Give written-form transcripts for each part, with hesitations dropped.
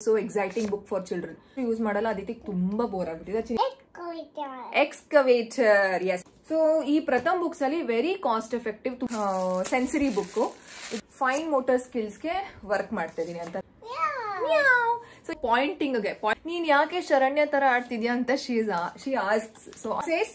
So exciting book for children. Use ಮಾಡಲ್ಲ ಅದಕ್ಕೆ ತುಂಬಾ ಬೋರ್ ಆಗ್ಬಿಟ್ಟಿದೆ. Excavator, yes. So ಈ ಪ್ರಥಮ್ ಬುಕ್ಸ್ ಅಲ್ಲಿ very cost effective sensory book. Fine motor skills ಗೆ ವರ್ಕ್ ಮಾಡ್ತಾ ಇದೀನಿ ಅಂತ. ಸೊ ಪಾಯಿಂಟಿಂಗ್ ಗೆ ನೀನ್ ಯಾಕೆ ಶರಣ್ಯ ತರ ಆಡ್ತಿದ್ಯಾ ಅಂತ she asks. So says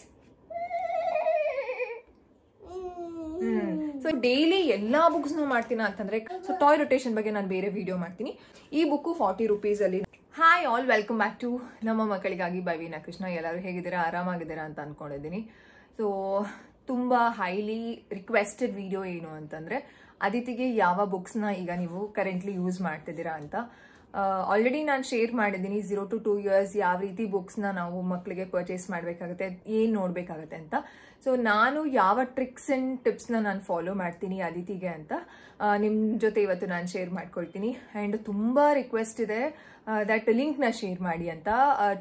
so daily ಎಲ್ಲಾ ಬುಕ್ಸ್ ಮಾಡ್ತೀನ ಅಂತಂದ್ರೆ ಸೊ ಟಾಯ್ ರೊಟೇಷನ್ ಬಗ್ಗೆ ನಾನು ಬೇರೆ ವಿಡಿಯೋ ಮಾಡ್ತೀನಿ. ಈ ಬುಕ್ 40 ರೂಪೀಸ್ ಅಲ್ಲಿ. Hi all, welcome back to ನಮ್ಮ ಮಕ್ಕಳಿಗಾಗಿ ಬೈ ವೀಣಾ ಕೃಷ್ಣ. ಎಲ್ಲರೂ ಹೇಗಿದ್ದೀರಾ, ಆರಾಮಾಗಿದ್ದೀರಾ ಅಂತ ಅನ್ಕೊಂಡಿದ್ದೀನಿ. ಸೊ ತುಂಬಾ ಹೈಲಿ ರಿಕ್ವೆಸ್ಟೆಡ್ ವಿಡಿಯೋ ಏನು ಅಂತಂದ್ರೆ ಅದಿತಿಗೆ ಯಾವ ಬುಕ್ಸ್ನ ಈಗ ನೀವು ಕರೆಂಟ್ಲಿ ಯೂಸ್ ಮಾಡ್ತಿದ್ದೀರಾ ಅಂತ. ಆಲ್ರೆಡಿ ನಾನು ಶೇರ್ ಮಾಡಿದ್ದೀನಿ 0 to 2 years ಯಾವ ರೀತಿ ಬುಕ್ಸ್ನ ನಾವು ಮಕ್ಕಳಿಗೆ ಪರ್ಚೇಸ್ ಮಾಡಬೇಕಾಗುತ್ತೆ, ಏನು ನೋಡಬೇಕಾಗತ್ತೆ ಅಂತ. ಸೊ ನಾನು ಯಾವ ಟ್ರಿಕ್ಸ್ ಅಂಡ್ ಟಿಪ್ಸ್ನ ನಾನು ಫಾಲೋ ಮಾಡ್ತೀನಿ ಅದಿತಿಗೆ ಅಂತ ನಿಮ್ಮ ಜೊತೆ ಇವತ್ತು ನಾನು ಶೇರ್ ಮಾಡ್ಕೊಳ್ತೀನಿ. ಆ್ಯಂಡ್ ತುಂಬ ರಿಕ್ವೆಸ್ಟ್ ಇದೆ ದಟ್ ಲಿಂಕ್ನ ಶೇರ್ ಮಾಡಿ ಅಂತ.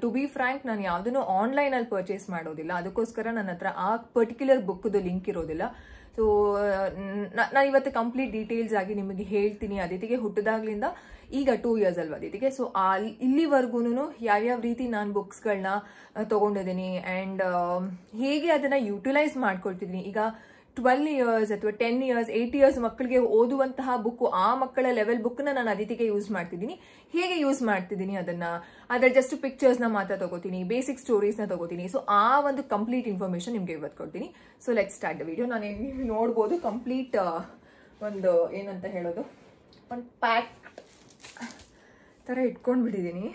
ಟು ಬಿ ಫ್ರ್ಯಾಂಕ್, ನಾನು ಯಾವುದನ್ನು ಆನ್ಲೈನಲ್ಲಿ ಪರ್ಚೇಸ್ ಮಾಡೋದಿಲ್ಲ, ಅದಕ್ಕೋಸ್ಕರ ನನ್ನ ಹತ್ರ ಆ ಪರ್ಟಿಕ್ಯುಲರ್ ಬುಕ್ದು ಲಿಂಕ್ ಇರೋದಿಲ್ಲ. ಸೊ ನಾನು ಇವತ್ತು ಕಂಪ್ಲೀಟ್ ಡೀಟೇಲ್ಸ್ ಆಗಿ ನಿಮಗೆ ಹೇಳ್ತೀನಿ. ಅದಿತಿಗೆ ಹುಟ್ಟಿದಾಗ್ಲಿಂದ ಈಗ 2 years ಅಲ್ವಾ ಅದಿತಿಗೆ. ಸೊ ಇಲ್ಲಿವರೆಗೂ ಯಾವ್ಯಾವ ರೀತಿ ನಾನು ಬುಕ್ಸ್ಗಳನ್ನ ತಗೊಂಡಿದ್ದೀನಿ ಆ್ಯಂಡ್ ಹೇಗೆ ಅದನ್ನ ಯುಟಿಲೈಸ್ ಮಾಡ್ಕೊಳ್ತಿದ್ದೀನಿ. ಈಗ 12 years ಅಥವಾ 10 years 8 years ಮಕ್ಕಳಿಗೆ ಓದುವಂತಹ ಬುಕ್, ಆ ಮಕ್ಕಳ ಲೆವೆಲ್ ಬುಕ್ನ ನಾನು ಅದಿತಿಗೆ ಯೂಸ್ ಮಾಡ್ತಿದ್ದೀನಿ. ಹೇಗೆ ಯೂಸ್ ಮಾಡ್ತಿದ್ದೀನಿ ಅದರ ಜಸ್ಟ್ ಪಿಕ್ಚರ್ಸ್ನ ಮಾತ್ರ ತಗೋತೀನಿ, ಬೇಸಿಕ್ ಸ್ಟೋರೀಸ್ನ ತಗೋತೀನಿ. ಸೊ ಆ ಒಂದು ಕಂಪ್ಲೀಟ್ ಇನ್ಫಾರ್ಮೇಶನ್ ನಿಮ್ಗೆ ಇವತ್ತು ಕೊಡ್ತೀನಿ. So let's start the video. ನಾನು ನೀವು ನೋಡ್ಬೋದು ಕಂಪ್ಲೀಟ್ ಒಂದು ಏನಂತ ಹೇಳೋದು, ಒಂದು ಪ್ಯಾಕ್ ಥರ ಇಟ್ಕೊಂಡ್ಬಿಟ್ಟಿದ್ದೀನಿ.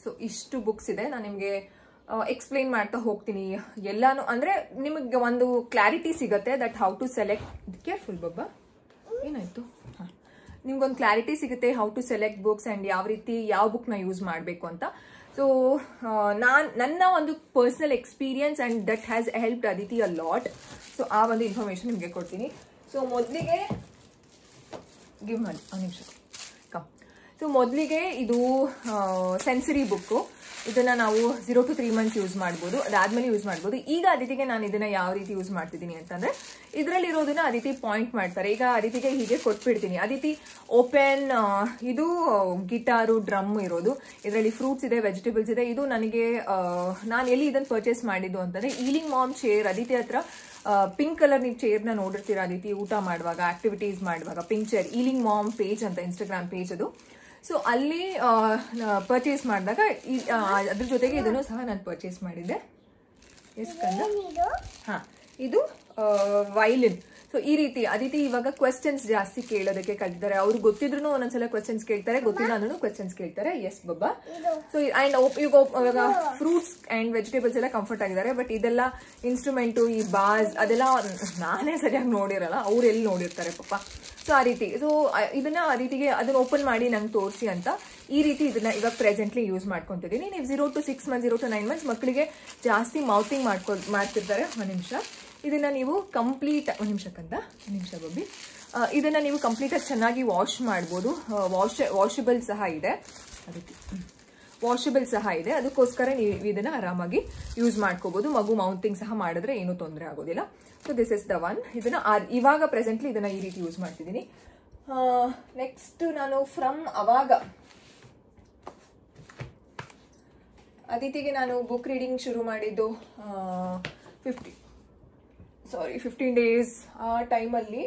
ಸೊ ಇಷ್ಟು ಬುಕ್ಸ್ ಇದೆ. ನಾನು ನಿಮಗೆ ಎಕ್ಸ್ಪ್ಲೈನ್ ಮಾಡ್ತಾ ಹೋಗ್ತೀನಿ ಎಲ್ಲಾನು. ಅಂದ್ರೆ ನಿಮಗೆ ಒಂದು ಕ್ಲಾರಿಟಿ ಸಿಗುತ್ತೆ that how to select. Careful ಬಬ್ಬಾ, ಏನಾಯ್ತು? ನಿಮ್ಗೊಂದು ಕ್ಲಾರಿಟಿ ಸಿಗುತ್ತೆ how to select books and ಯಾವ ರೀತಿ ಯಾವ ಬುಕ್ನ ಯೂಸ್ ಮಾಡಬೇಕು ಅಂತ. ಸೊ ನನ್ನ ಒಂದು personal experience and that has helped Aditi a lot. So ಆ ಒಂದು ಇನ್ಫಾರ್ಮೇಶನ್ ನಿಮಗೆ ಕೊಡ್ತೀನಿ. ಸೊ ಮೊದಲಿಗೆ ಗಿವ್ ಮಾಡಿ ಒಂದು ನಿಮಿಷ ಕಮ್. ಸೊ ಮೊದಲಿಗೆ ಇದು ಸೆನ್ಸರಿ ಬುಕ್ಕು. ಇದನ್ನ ನಾವು 0 to 3 months ಯೂಸ್ ಮಾಡ್ಬೋದು, ಅದಾದ್ಮೇಲೆ ಯೂಸ್ ಮಾಡ್ಬೋದು. ಈಗ ಅದಿತಿಗೆ ನಾನು ಇದನ್ನ ಯಾವ ರೀತಿ ಯೂಸ್ ಮಾಡ್ತಿದ್ದೀನಿ ಅಂತಂದ್ರೆ ಇದರಲ್ಲಿರೋದನ್ನ ಅದಿತಿ ಪಾಯಿಂಟ್ ಮಾಡ್ತಾರೆ. ಈಗ ಅದಿತಿಗೆ ಹೀಗೆ ಕೊಟ್ಬಿಡ್ತೀನಿ. ಅದಿತಿ ಓಪನ್, ಇದು ಗಿಟಾರು ಡ್ರಮ್ ಇರೋದು, ಇದರಲ್ಲಿ ಫ್ರೂಟ್ಸ್ ಇದೆ, ವೆಜಿಟೇಬಲ್ಸ್ ಇದೆ. ಇದು ನನಗೆ ನಾನು ಎಲ್ಲಿ ಇದನ್ನ ಪರ್ಚೇಸ್ ಮಾಡಿದ್ದು ಅಂತಂದ್ರೆ ಈಲಿಂಗ್ ಮಾಮ್ ಚೇರ್. ಅದಿತಿ ಹತ್ರ ಪಿಂಕ್ ಕಲರ್ ನೀವು ಚೇರ್ನ ನೋಡಿರ್ತೀರಾ ಅದಿತಿ ಊಟ ಮಾಡುವಾಗ, ಆಕ್ಟಿವಿಟೀಸ್ ಮಾಡುವಾಗ. ಪಿಂಕ್ ಚೇರ್, ಈಲಿಂಗ್ ಮಾಮ್ ಪೇಜ್ ಅಂತ ಇನ್ಸ್ಟಾಗ್ರಾಮ್ ಪೇಜ್ ಅದು. ಸೊ ಅಲ್ಲಿ ಪರ್ಚೇಸ್ ಮಾಡಿದಾಗ ಅದ್ರ ಜೊತೆಗೆ ಇದನ್ನು ಸಹ ನಾನು ಪರ್ಚೇಸ್ ಮಾಡಿದ್ದೆ. ಹಾ, ಇದು ವೈಲಿನ್. ಸೊ ಈ ರೀತಿ ಅದಿತಿ ಇವಾಗ ಕ್ವೆಶ್ಚನ್ಸ್ ಜಾಸ್ತಿ ಕೇಳೋದಕ್ಕೆ ಕಲ್ತಿದ್ದಾರೆ. ಅವ್ರು ಗೊತ್ತಿದ್ರು ಒಂದೊಂದ್ಸಲ ಕ್ವೆಶ್ಚನ್ಸ್ ಕೇಳ್ತಾರೆ, ಗೊತ್ತಿಲ್ಲ ಅಂದ್ರೂ ಕ್ವೆಶ್ಚನ್ಸ್ ಕೇಳ್ತಾರೆ. ಎಸ್ ಬಬ್ಬಾ. ಸೊ ಅಂಡ್ ಇವಾಗ ಫ್ರೂಟ್ಸ್ ಅಂಡ್ ವೆಜಿಟೇಬಲ್ಸ್ ಎಲ್ಲ ಕಂಫರ್ಟ್ ಆಗಿದ್ದಾರೆ. ಬಟ್ ಇದೆಲ್ಲ ಇನ್ಸ್ಟ್ರೂಮೆಂಟು, ಈ ಬಾಸ್ ಅದೆಲ್ಲ ನಾನೇ ಸರಿಯಾಗಿ ನೋಡಿರಲ್ಲ, ಅವ್ರು ಎಲ್ಲಿ ನೋಡಿರ್ತಾರೆ ಪಾಪ. ಸೊ ಆ ರೀತಿ. ಸೊ ಇದನ್ನ ಆ ರೀತಿಗೆ ಅದನ್ನ ಓಪನ್ ಮಾಡಿ ನಂಗೆ ತೋರಿಸಿ ಅಂತ ಈ ರೀತಿ ಇದನ್ನ ಇವಾಗ ಪ್ರೆಸೆಂಟ್ಲಿ ಯೂಸ್ ಮಾಡ್ಕೊಂತಿದ್ದೀನಿ. ನೀವು 0 to 6 months 0 to 9 months ಮಕ್ಕಳಿಗೆ ಜಾಸ್ತಿ ಮೌತಿಂಗ್ ಮಾಡ್ತಿರ್ತಾರೆ. ಒಂದು ನಿಮಿಷ. ಇದನ್ನ ನೀವು ಕಂಪ್ಲೀಟ್ ಒಂದು ನಿಮಿಷ ಬಬ್ಬಿ. ಇದನ್ನ ನೀವು ಕಂಪ್ಲೀಟಾಗಿ ಚೆನ್ನಾಗಿ ವಾಶ್ ಮಾಡ್ಬೋದು. ವಾಷಬಲ್ ಸಹ ಇದೆ, ಅದಕ್ಕೆ ವಾಷಬಲ್ ಸಹ ಇದೆ. ಅದಕ್ಕೋಸ್ಕರ ನೀವು ಇದನ್ನ ಆರಾಮಾಗಿ ಯೂಸ್ ಮಾಡ್ಕೋಬಹುದು. ಮಗು ಮೌಂಟಿಂಗ್ ಸಹ ಮಾಡಿದ್ರೆ ಏನೂ ತೊಂದರೆ ಆಗೋದಿಲ್ಲ. So this is the one. ಇದನ್ನ ಇವಾಗ ಪ್ರೆಸೆಂಟ್ಲಿ ಇದನ್ನ ಈ ರೀತಿ ಯೂಸ್ ಮಾಡ್ತಿದ್ದೀನಿ. ನೆಕ್ಸ್ಟ್ ನಾನು ಫ್ರಮ್ ಅವಾಗ ಅದಿತಿಗೆ ನಾನು ಬುಕ್ ರೀಡಿಂಗ್ ಶುರು ಮಾಡಿದ್ದು 15 days ಆ ಟೈಮಲ್ಲಿ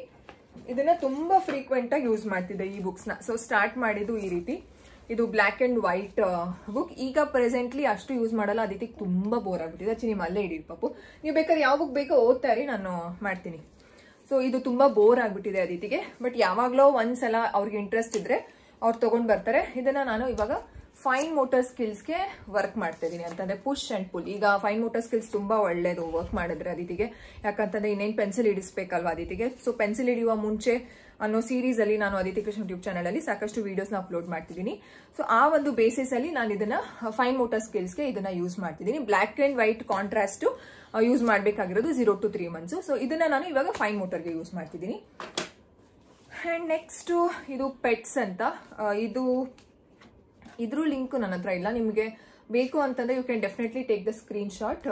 ಇದನ್ನ ತುಂಬಾ ಫ್ರೀಕ್ವೆಂಟ್ ಆಗಿ ಯೂಸ್ ಮಾಡ್ತಿದ್ದೆ ಈ ಬುಕ್ಸ್ನ. ಸೊ ಸ್ಟಾರ್ಟ್ ಮಾಡಿದ್ದು ಈ ರೀತಿ. ಇದು ಬ್ಲ್ಯಾಕ್ ಅಂಡ್ ವೈಟ್ ಬುಕ್. ಈಗ ಪ್ರೆಸೆಂಟ್ಲಿ ಅಷ್ಟು ಯೂಸ್ ಮಾಡಲ್ಲ, ಅದಕ್ಕೆ ತುಂಬಾ ಬೋರ್ ಆಗ್ಬಿಟ್ಟಿದೆ. ನಿಮ್ಮ ಅಲ್ಲೇ ಇಡೀರಿ ಪಾಪು. ನೀವು ಬೇಕಾದ್ರೆ ಯಾವ ಬುಕ್ ಬೇಕೋ ಓದ್ತಾ ಇರಿ, ನಾನು ಮಾಡ್ತೀನಿ. ಸೊ ಇದು ತುಂಬಾ ಬೋರ್ ಆಗ್ಬಿಟ್ಟಿದೆ ಅದಿತಿಗೆ. ಬಟ್ ಯಾವಾಗ್ಲೋ ಒಂದ್ಸಲ ಅವ್ರಿಗೆ ಇಂಟ್ರೆಸ್ಟ್ ಇದ್ರೆ ಅವ್ರು ತಗೊಂಡ್ ಬರ್ತಾರೆ. ಇದನ್ನ ನಾನು ಇವಾಗ ಫೈನ್ ಮೋಟರ್ ಸ್ಕಿಲ್ಸ್ಗೆ ವರ್ಕ್ ಮಾಡ್ತಾ ಇದೀನಿ ಅಂತಂದ್ರೆ ಪುಷ್ ಅಂಡ್ ಪುಲ್. ಈಗ ಫೈನ್ ಮೋಟರ್ ಸ್ಕಿಲ್ಸ್ ತುಂಬಾ ಒಳ್ಳೇದು ವರ್ಕ್ ಮಾಡಿದ್ರೆ ಅದಿತಿಗೆ. ಯಾಕಂತಂದ್ರೆ ಇನ್ನೇನು ಪೆನ್ಸಿಲ್ ಹಿಡಿಸ್ಬೇಕಲ್ವಾ ಅದಿತಿಗೆ. ಸೊ ಪೆನ್ಸಿಲ್ ಹಿಡಿಯುವ ಮುಂಚೆ ಅನ್ನೋ ಸೀರೀಸ್ ಅಲ್ಲಿ ನಾನು ಅದಿತಿ ಕೃಷ್ಣ ಯೂಟ್ಯೂಬ್ ಚಾನಲ್ ಅಲ್ಲಿ ಸಾಕಷ್ಟು ವಿಡಿಯೋಸ್ನ ಅಪ್ಲೋಡ್ ಮಾಡ್ತಿದ್ದೀನಿ. ಸೊ ಆ ಒಂದು ಬೇಸಿಸ್ ಅಲ್ಲಿ ನಾನು ಇದನ್ನ ಫೈನ್ ಮೋಟರ್ ಸ್ಕಿಲ್ಸ್ಗೆ ಇದನ್ನ ಯೂಸ್ ಮಾಡ್ತಿದ್ದೀನಿ. Black and white contrast use ಮಾಡಬೇಕಾಗಿರೋದು 0 to 3 months. ಸೊ ಇದನ್ನ ನಾನು ಇವಾಗ ಫೈನ್ ಮೋಟರ್ಗೆ ಯೂಸ್ ಮಾಡ್ತಿದ್ದೀನಿ. ಅಂಡ್ ನೆಕ್ಸ್ಟ್ ಇದು ಪೆಟ್ಸ್ ಅಂತ. ಇದ್ರ ಲಿಂಕ್ ನನ್ನ ಹತ್ರ ಇಲ್ಲ. ನಿಮಗೆ ಬೇಕು ಅಂತಂದ್ರೆ you can definitely take the screenshot.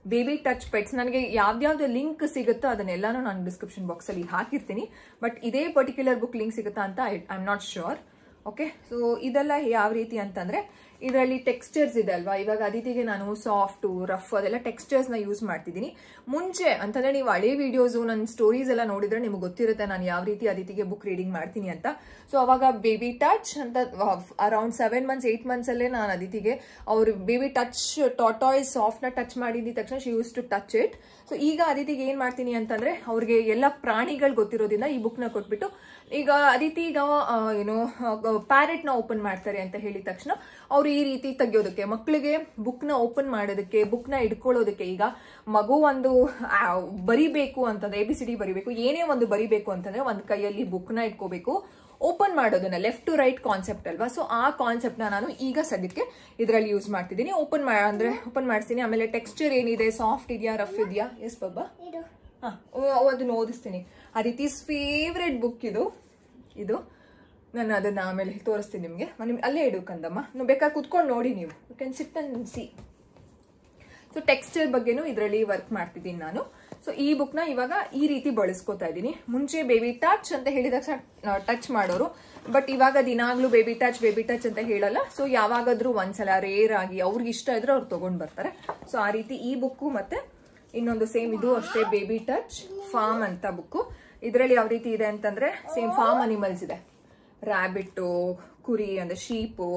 Baby touch pets. ನನಗೆ ಯಾವ್ದಾವ್ದು ಲಿಂಕ್ ಸಿಗುತ್ತೋ ಅದನ್ನೆಲ್ಲಾನು ನಾನು ಡಿಸ್ಕ್ರಿಪ್ಷನ್ ಬಾಕ್ಸ್ ಅಲ್ಲಿ ಹಾಕಿರ್ತೀನಿ. ಬಟ್ ಇದೇ ಪರ್ಟಿಕ್ಯುಲರ್ ಬುಕ್ ಲಿಂಕ್ ಸಿಗುತ್ತಾ ಅಂತ I am not sure. Okay, so ಇದೆಲ್ಲ ಯಾವ ರೀತಿ ಅಂತಂದ್ರೆ ಇದರಲ್ಲಿ ಟೆಕ್ಸ್ಚರ್ಸ್ ಇದೆ ಅಲ್ವಾ. ಇವಾಗ ಅದಿತಿಗೆ ನಾನು ಸಾಫ್ಟ್, ರಫ್ ಅದೆಲ್ಲ ಟೆಕ್ಸ್ಚರ್ಸ್ ನ ಯೂಸ್ ಮಾಡ್ತಿದ್ದೀನಿ. ಮುಂಚೆ ಅಂತಂದ್ರೆ ನೀವು ಹಳೆ ವಿಡಿಯೋಸ್ ನನ್ನ ಸ್ಟೋರೀಸ್ ಎಲ್ಲ ನೋಡಿದ್ರೆ ನಿಮ್ಗೆ ಗೊತ್ತಿರುತ್ತೆ ನಾನು ಯಾವ ರೀತಿ ಅದಿತಿಗೆ ಬುಕ್ ರೀಡಿಂಗ್ ಮಾಡ್ತೀನಿ ಅಂತ. ಸೊ ಅವಾಗ ಬೇಬಿ ಟಚ್ ಅಂತ ಅರೌಂಡ್ 7 months 8 months ಅಲ್ಲೇ ನಾನು ಅದಿತಿಗೆ ಅವ್ರು ಬೇಬಿ ಟಚ್ ಟಾಟಾಯ್ ಸಾಫ್ಟ್ ನ ಟಚ್ ಮಾಡಿದ ತಕ್ಷಣ she use to touch it. So ಈಗ ಅದಿತಿಗೆ ಏನ್ ಮಾಡ್ತೀನಿ ಅಂತಂದ್ರೆ ಅವ್ರಿಗೆ ಎಲ್ಲ ಪ್ರಾಣಿಗಳು ಗೊತ್ತಿರೋದ್ರಿಂದ ಈ ಬುಕ್ ನ ಕೊಟ್ಬಿಟ್ಟು ಈಗ ಅದಿತಿ ಈಗ ಏನೋ ಪ್ಯಾರೆಟ್ ನ ಓಪನ್ ಮಾಡ್ತಾರೆ ಅಂತ ಹೇಳಿದ ತಕ್ಷಣ ಅವ್ರು ಈ ರೀತಿ ತೆಗಿಯೋದಕ್ಕೆ, ಮಕ್ಕಳಿಗೆ ಬುಕ್ ನ ಓಪನ್ ಮಾಡೋದಕ್ಕೆ, ಬುಕ್ ನ ಇಟ್ಕೊಳ್ಳೋದಕ್ಕೆ, ಈಗ ಮಗು ಒಂದು ಬರಿಬೇಕು ಅಂತಂದ್ರೆ ABCD ಬರಿಬೇಕು, ಏನೇ ಒಂದು ಬರಿಬೇಕು ಅಂತಂದ್ರೆ ಒಂದ್ ಕೈಯಲ್ಲಿ ಬುಕ್ ನ ಇಟ್ಕೋಬೇಕು, ಓಪನ್ ಮಾಡೋದನ್ನ ಲೆಫ್ಟ್ ಟು ರೈಟ್ ಕಾನ್ಸೆಪ್ಟ್ ಅಲ್ವಾ. ಸೊ ಆ ಕಾನ್ಸೆಪ್ಟ್ ನಾನು ಈಗ ಸದ್ಯಕ್ಕೆ ಇದರಲ್ಲಿ ಯೂಸ್ ಮಾಡ್ತಿದ್ದೀನಿ. ಓಪನ್ ಮಾಡಿಸ್ತೀನಿ. ಆಮೇಲೆ ಟೆಕ್ಸ್ಚರ್ ಏನಿದೆ, ಸಾಫ್ಟ್ ಇದೆಯಾ, ರಫ್ ಇದೆಯಾ? ಎಸ್ ಬಾಬಾ, ಅದನ್ನ ಓದಿಸ್ತೀನಿ. ಅದಿತಿಸ್ ಫೇವ್ರೆಟ್ ಬುಕ್ ಇದು ನಾನು ಅದನ್ನ ಆಮೇಲೆ ತೋರಿಸ್ತೀನಿ ನಿಮ್ಗೆ. ಅಲ್ಲೇ ಇಡು ಕಂದಮ್ಮ, ನೀವು ಬೇಕಾದ್ರೆ ಕುತ್ಕೊಂಡು ನೋಡಿ, ನೀವು you can sit and see. So texture ಬಗ್ಗೆನೂ ಇದರಲ್ಲಿ ವರ್ಕ್ ಮಾಡ್ತಿದ್ದೀನಿ ನಾನು. ಸೊ ಈ ಬುಕ್ ನ ಇವಾಗ ಈ ರೀತಿ ಬಳಸ್ಕೊತಾ ಇದ್ದೀನಿ. ಮುಂಚೆ ಬೇಬಿ ಟಚ್ ಅಂತ ಹೇಳಿದ ತಕ್ಷಣ ಟಚ್ ಮಾಡೋರು, ಬಟ್ ಇವಾಗ ದಿನಾಗ್ಲೂ ಬೇಬಿ ಟಚ್ ಅಂತ ಹೇಳಲ್ಲ. ಸೊ ಯಾವಾಗಾದ್ರೂ ಒಂದ್ಸಲ ರೇರ್ ಆಗಿ ಅವ್ರಿಗೆ ಇಷ್ಟ ಇದ್ರೆ ಅವ್ರು ತಗೊಂಡ್ ಬರ್ತಾರೆ. ಸೊ ಆ ರೀತಿ ಈ ಬುಕ್ ಮತ್ತೆ ಇನ್ನೊಂದು ಸೇಮ್ ಇದು ಅಷ್ಟೇ, ಬೇಬಿ ಟಚ್ ಫಾರ್ಮ್ ಅಂತ ಬುಕ್. ಇದರಲ್ಲಿ ಯಾವ ರೀತಿ ಇದೆ ಅಂತಂದ್ರೆ ಸೇಮ್ ಫಾರ್ಮ್ ಅನಿಮಲ್ಸ್ ಇದೆ, ರ್ಯಾಬಿಟ್ಟು, ಕುರಿ ಅಂದ್ರೆ ಶೀಪು,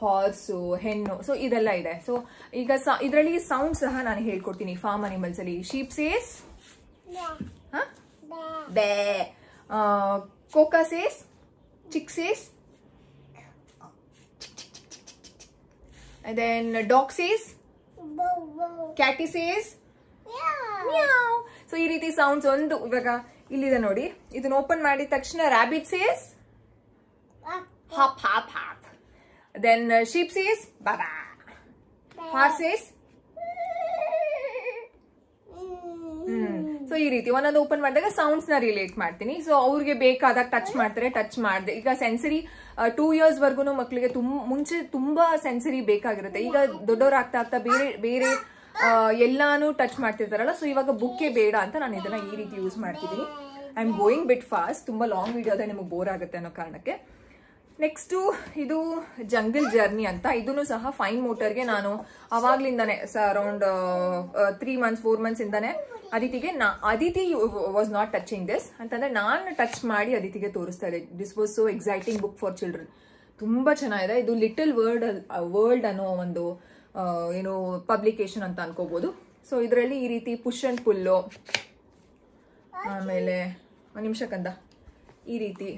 ಹಾರ್ಸು, ಹೆಣ್ಣು, ಸೊ ಇದೆಲ್ಲ ಇದೆ. ಸೊ ಈಗ ಇದರಲ್ಲಿ ಸೌಂಡ್ ಸಹ ನಾನು ಹೇಳ್ಕೊಡ್ತೀನಿ. ಫಾರ್ಮ್ ಅನಿಮಲ್ಸ್ ಅಲ್ಲಿ ಶೀಪ್ ಸೇಸ್ ಬೇ, ಕೋಕಾ says chick says, then dog says, cat says meow. So ಈ ರೀತಿ ಸೌಂಡ್ಸ್ ಒಂದು ಇವಾಗ ಇಲ್ಲಿದೆ ನೋಡಿ. ಇದನ್ನ ಓಪನ್ ಮಾಡಿದ ತಕ್ಷಣ ರ್ಯಾಬಿಟ್ ಸೇಸ್ ಹಾಪ್ ಹಾಪ್ ಹಾಪ್, then sheep says baba, horse says so ಈ ರೀತಿ ಒಂದೊಂದು ಓಪನ್ ಮಾಡಿದಾಗ ಸೌಂಡ್ಸ್ ನ ರಿಲೇಟ್ ಮಾಡ್ತೀನಿ. ಸೊ ಅವ್ರಿಗೆ ಬೇಕಾದಾಗ ಟಚ್ ಮಾಡ್ತಾರೆ, ಟಚ್ ಮಾಡಿದೆ. ಈಗ ಸೆನ್ಸರಿ 2 years ವರ್ಗು ಮಕ್ಕಳಿಗೆ ಮುಂಚೆ ತುಂಬಾ ಸೆನ್ಸರಿ ಬೇಕಾಗಿರುತ್ತೆ. ಈಗ ದೊಡ್ಡವ್ರು ಆಗ್ತಾ ಬೇರೆ ಬೇರೆ ಎಲ್ಲಾನು ಟಚ್ ಮಾಡ್ತಿರ್ತಾರಲ್ಲ. ಸೊ ಇವಾಗ ಬುಕ್ಕೇ ಬೇಡ ಅಂತ ನಾನು ಇದನ್ನ ಈ ರೀತಿ ಯೂಸ್ ಮಾಡ್ತಿದ್ದೀನಿ. I am going bit fast, ತುಂಬಾ ಲಾಂಗ್ ವಿಡಿಯೋ ಅದೇ ನಿಮಗೆ ಬೋರ್ ಆಗುತ್ತೆ ಅನ್ನೋ ಕಾರಣಕ್ಕೆ. ನೆಕ್ಸ್ಟ್ ಇದು ಜಂಗಲ್ ಜರ್ನಿ ಅಂತ. ಇದನ್ನು ಸಹ ಫೈನ್ ಮೋಟರ್ಗೆ ನಾನು ಅವಾಗ್ಲಿಂದಾನೆ ಅರೌಂಡ್ 3 months 4 months ಇಂದಾನೆ ಅದಿತಿಗೆ Aditi was not touching this ಅಂತಂದ್ರೆ ನಾನು ಟಚ್ ಮಾಡಿ ಅದಿತಿಗೆ ತೋರಿಸ್ತಾ ಇದ್ದೆ. This was so exciting book for children. ತುಂಬಾ ಚೆನ್ನಾಗಿದೆ. ಇದು ಲಿಟಲ್ ವರ್ಲ್ಡ್ ಅನ್ನೋ ಒಂದು ಏನು ಪಬ್ಲಿಕೇಶನ್ ಅಂತ ಅನ್ಕೋಬಹುದು. ಸೊ ಇದರಲ್ಲಿ ಈ ರೀತಿ ಪುಷ್ ಅಂಡ್ ಪುಲ್ಲು, ಆಮೇಲೆ ಒಂದು ನಿಮಿಷ ಕಂದ, ಈ ರೀತಿ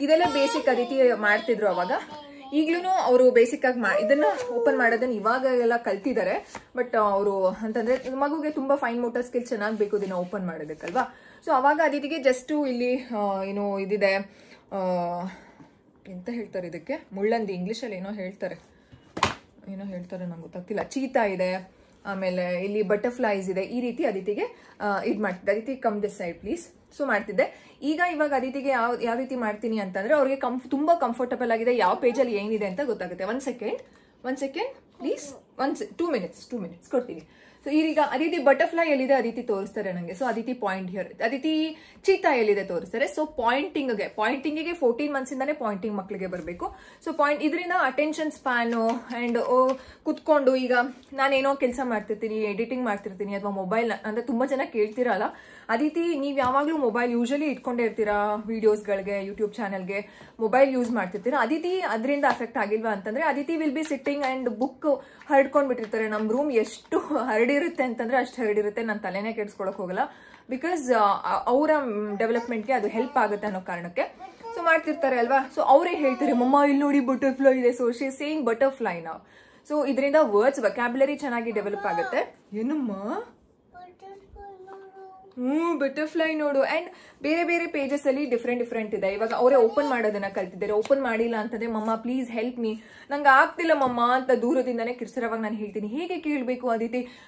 ಇದೆಲ್ಲ ಬೇಸಿಕ್ ಅದಿತಿ ಮಾಡ್ತಿದ್ರು ಅವಾಗ. ಈಗ್ಲೂ ಅವರು ಬೇಸಿಕ್ ಆಗಿ ಇದನ್ನ ಓಪನ್ ಮಾಡೋದನ್ನ ಇವಾಗ ಎಲ್ಲ ಕಲ್ತಿದ್ದಾರೆ. ಬಟ್ ಅವರು ಅಂತಂದ್ರೆ ಮಗುಗೆ ತುಂಬಾ ಫೈನ್ ಮೋಟರ್ ಸ್ಕಿಲ್ ಚೆನ್ನಾಗಿ ಬೇಕು ಇದನ್ನ ಓಪನ್ ಮಾಡೋದಕ್ಕಲ್ವಾ. ಸೊ ಅವಾಗ ಅದಿತಿಗೆ ಜಸ್ಟ್ ಇಲ್ಲಿ ಏನು ಇದಿದೆ, ಎಂತ ಹೇಳ್ತಾರೆ ಇದಕ್ಕೆ, ಮುಳ್ಳಂದಿ, ಇಂಗ್ಲಿಷಲ್ಲಿ ಏನೋ ಹೇಳ್ತಾರೆ ನಂಗೆ ಗೊತ್ತಾಗ್ತಿಲ್ಲ. ಚೀತಾ ಇದೆ, ಆಮೇಲೆ ಇಲ್ಲಿ ಬಟರ್ಫ್ಲೈಸ್ ಇದೆ. ಈ ರೀತಿ ಅದಿತಿಗೆ ಇದು ಮಾಡ್ತಿದ್ದೆ. Aditi come this side please. So ಮಾಡ್ತಿದ್ದೆ. ಇವಾಗ ಅದಿತಿಗೆ ಯಾವ ರೀತಿ ಮಾಡ್ತೀನಿ ಅಂತಂದ್ರೆ ಅವ್ರಿಗೆ ತುಂಬಾ ಕಂಫರ್ಟಬಲ್ ಆಗಿದೆ. ಯಾವ ಪೇಜಲ್ಲಿ ಏನಿದೆ ಅಂತ ಗೊತ್ತಾಗುತ್ತೆ. ಒನ್ ಸೆಕೆಂಡ್ ಪ್ಲೀಸ್, 2 minutes ಕೊಡ್ತೀನಿ. ಸೊ ಈಗ ಅದಿತಿ ಬಟರ್ಫ್ಲೈ ಎಲ್ಲಿದೆ ಅದಿತಿ ತೋರಿಸ್ತಾರೆ ನನಗೆ. So Aditi point here, Aditi cheetah ಎಲ್ಲಿದೆ ತೋರಿಸ್ತಾರೆ. ಸೊ ಪಾಯಿಂಟಿಂಗ್ಗೆ 14 months ಇಂದಾನೆ ಪಾಯಿಂಟಿಂಗ್ ಮಕ್ಕಳಿಗೆ ಬರಬೇಕು. ಸೊ ಇದರಿಂದ ಅಟೆನ್ಷನ್ ಸ್ಪ್ಯಾನು ಅಂಡ್ ಕುತ್ಕೊಂಡು, ಈಗ ನಾನೇನೋ ಕೆಲಸ ಮಾಡ್ತಿರ್ತೀನಿ, ಎಡಿಟಿಂಗ್ ಮಾಡ್ತಿರ್ತೀನಿ, ಅಥವಾ ಮೊಬೈಲ್ ಅಂದ್ರೆ ತುಂಬಾ ಜನ ಕೇಳ್ತಿರಲ್ಲ, ಅದಿತಿ ನೀವ್ ಯಾವಾಗ್ಲೂ ಮೊಬೈಲ್ ಯೂಶಲಿ ಇಟ್ಕೊಂಡೇ ಇರ್ತೀರಾ, ವಿಡಿಯೋಸ್ಗಳಿಗೆ, ಯೂಟ್ಯೂಬ್ ಚಾನಲ್ಗೆ ಮೊಬೈಲ್ ಯೂಸ್ ಮಾಡ್ತಿರ್ತೀರಾ, ಅದಿತಿ ಅದರಿಂದ ಅಫೆಕ್ಟ್ ಆಗಿಲ್ವಾ ಅಂತಂದ್ರೆ Aditi will be sitting and book ಹರಡ್ಕೊಂಡ್ ಬಿಟ್ಟಿರ್ತಾರೆ. ನಮ್ ರೂಮ್ ಎಷ್ಟು ಹರಡಿರುತ್ತೆ ಅಂತಂದ್ರೆ ಅಷ್ಟು ಹರಡಿರುತ್ತೆ, ನಾನು ತಲೆನೇ ಕೆಡ್ಸ್ಕೊಳಕ್ ಹೋಗಲ್ಲ. ಬಿಕಾಸ್ ಅವರ ಡೆವಲಪ್ಮೆಂಟ್ಗೆ ಅದು ಹೆಲ್ಪ್ ಆಗುತ್ತೆ ಅನ್ನೋ ಕಾರಣಕ್ಕೆ ಸೊ ಮಾಡ್ತಿರ್ತಾರೆ ಅಲ್ವಾ. ಸೊ ಅವರೇ ಹೇಳ್ತಾರೆ, ಮಮ್ಮ ಇಲ್ಲಿ ನೋಡಿ ಬಟರ್ಫ್ಲೈ ಇದೆ. ಸೊ ಶಿ ಸೇಯಿಂಗ್ ಬಟರ್ಫ್ಲೈ ನಾವು. ಸೊ ಇದರಿಂದ ವರ್ಡ್ಸ್ ವೊಕ್ಯಾಬ್ಯುಲರಿ ಚೆನ್ನಾಗಿ ಡೆವಲಪ್ ಆಗುತ್ತೆ. ಏನಮ್ಮ ಬಟರ್ಫ್ಲೈ ನೋಡು. ಅಂಡ್ ಬೇರೆ ಬೇರೆ ಪೇಜಸ್ ಅಲ್ಲಿ ಡಿಫ್ರೆಂಟ್ ಇದೆ. ಇವಾಗ ಅವರೇ ಓಪನ್ ಮಾಡೋದನ್ನ ಕಲ್ತಿದ್ದಾರೆ. ಓಪನ್ ಮಾಡಿಲ್ಲ ಅಂತಂದ್ರೆ ಮಮ್ಮ ಪ್ಲೀಸ್ ಹೆಲ್ಪ್ ಮೀ, ನಂಗೆ ಆಗ್ತಿಲ್ಲ ಮಮ್ಮ ಅಂತ ದೂರದಿಂದಾನೇ ಕಿರ್ಸರವಾಗ ನಾನು ಹೇಳ್ತೀನಿ. ಹೇಗೆ ಕೇಳ್ಬೇಕು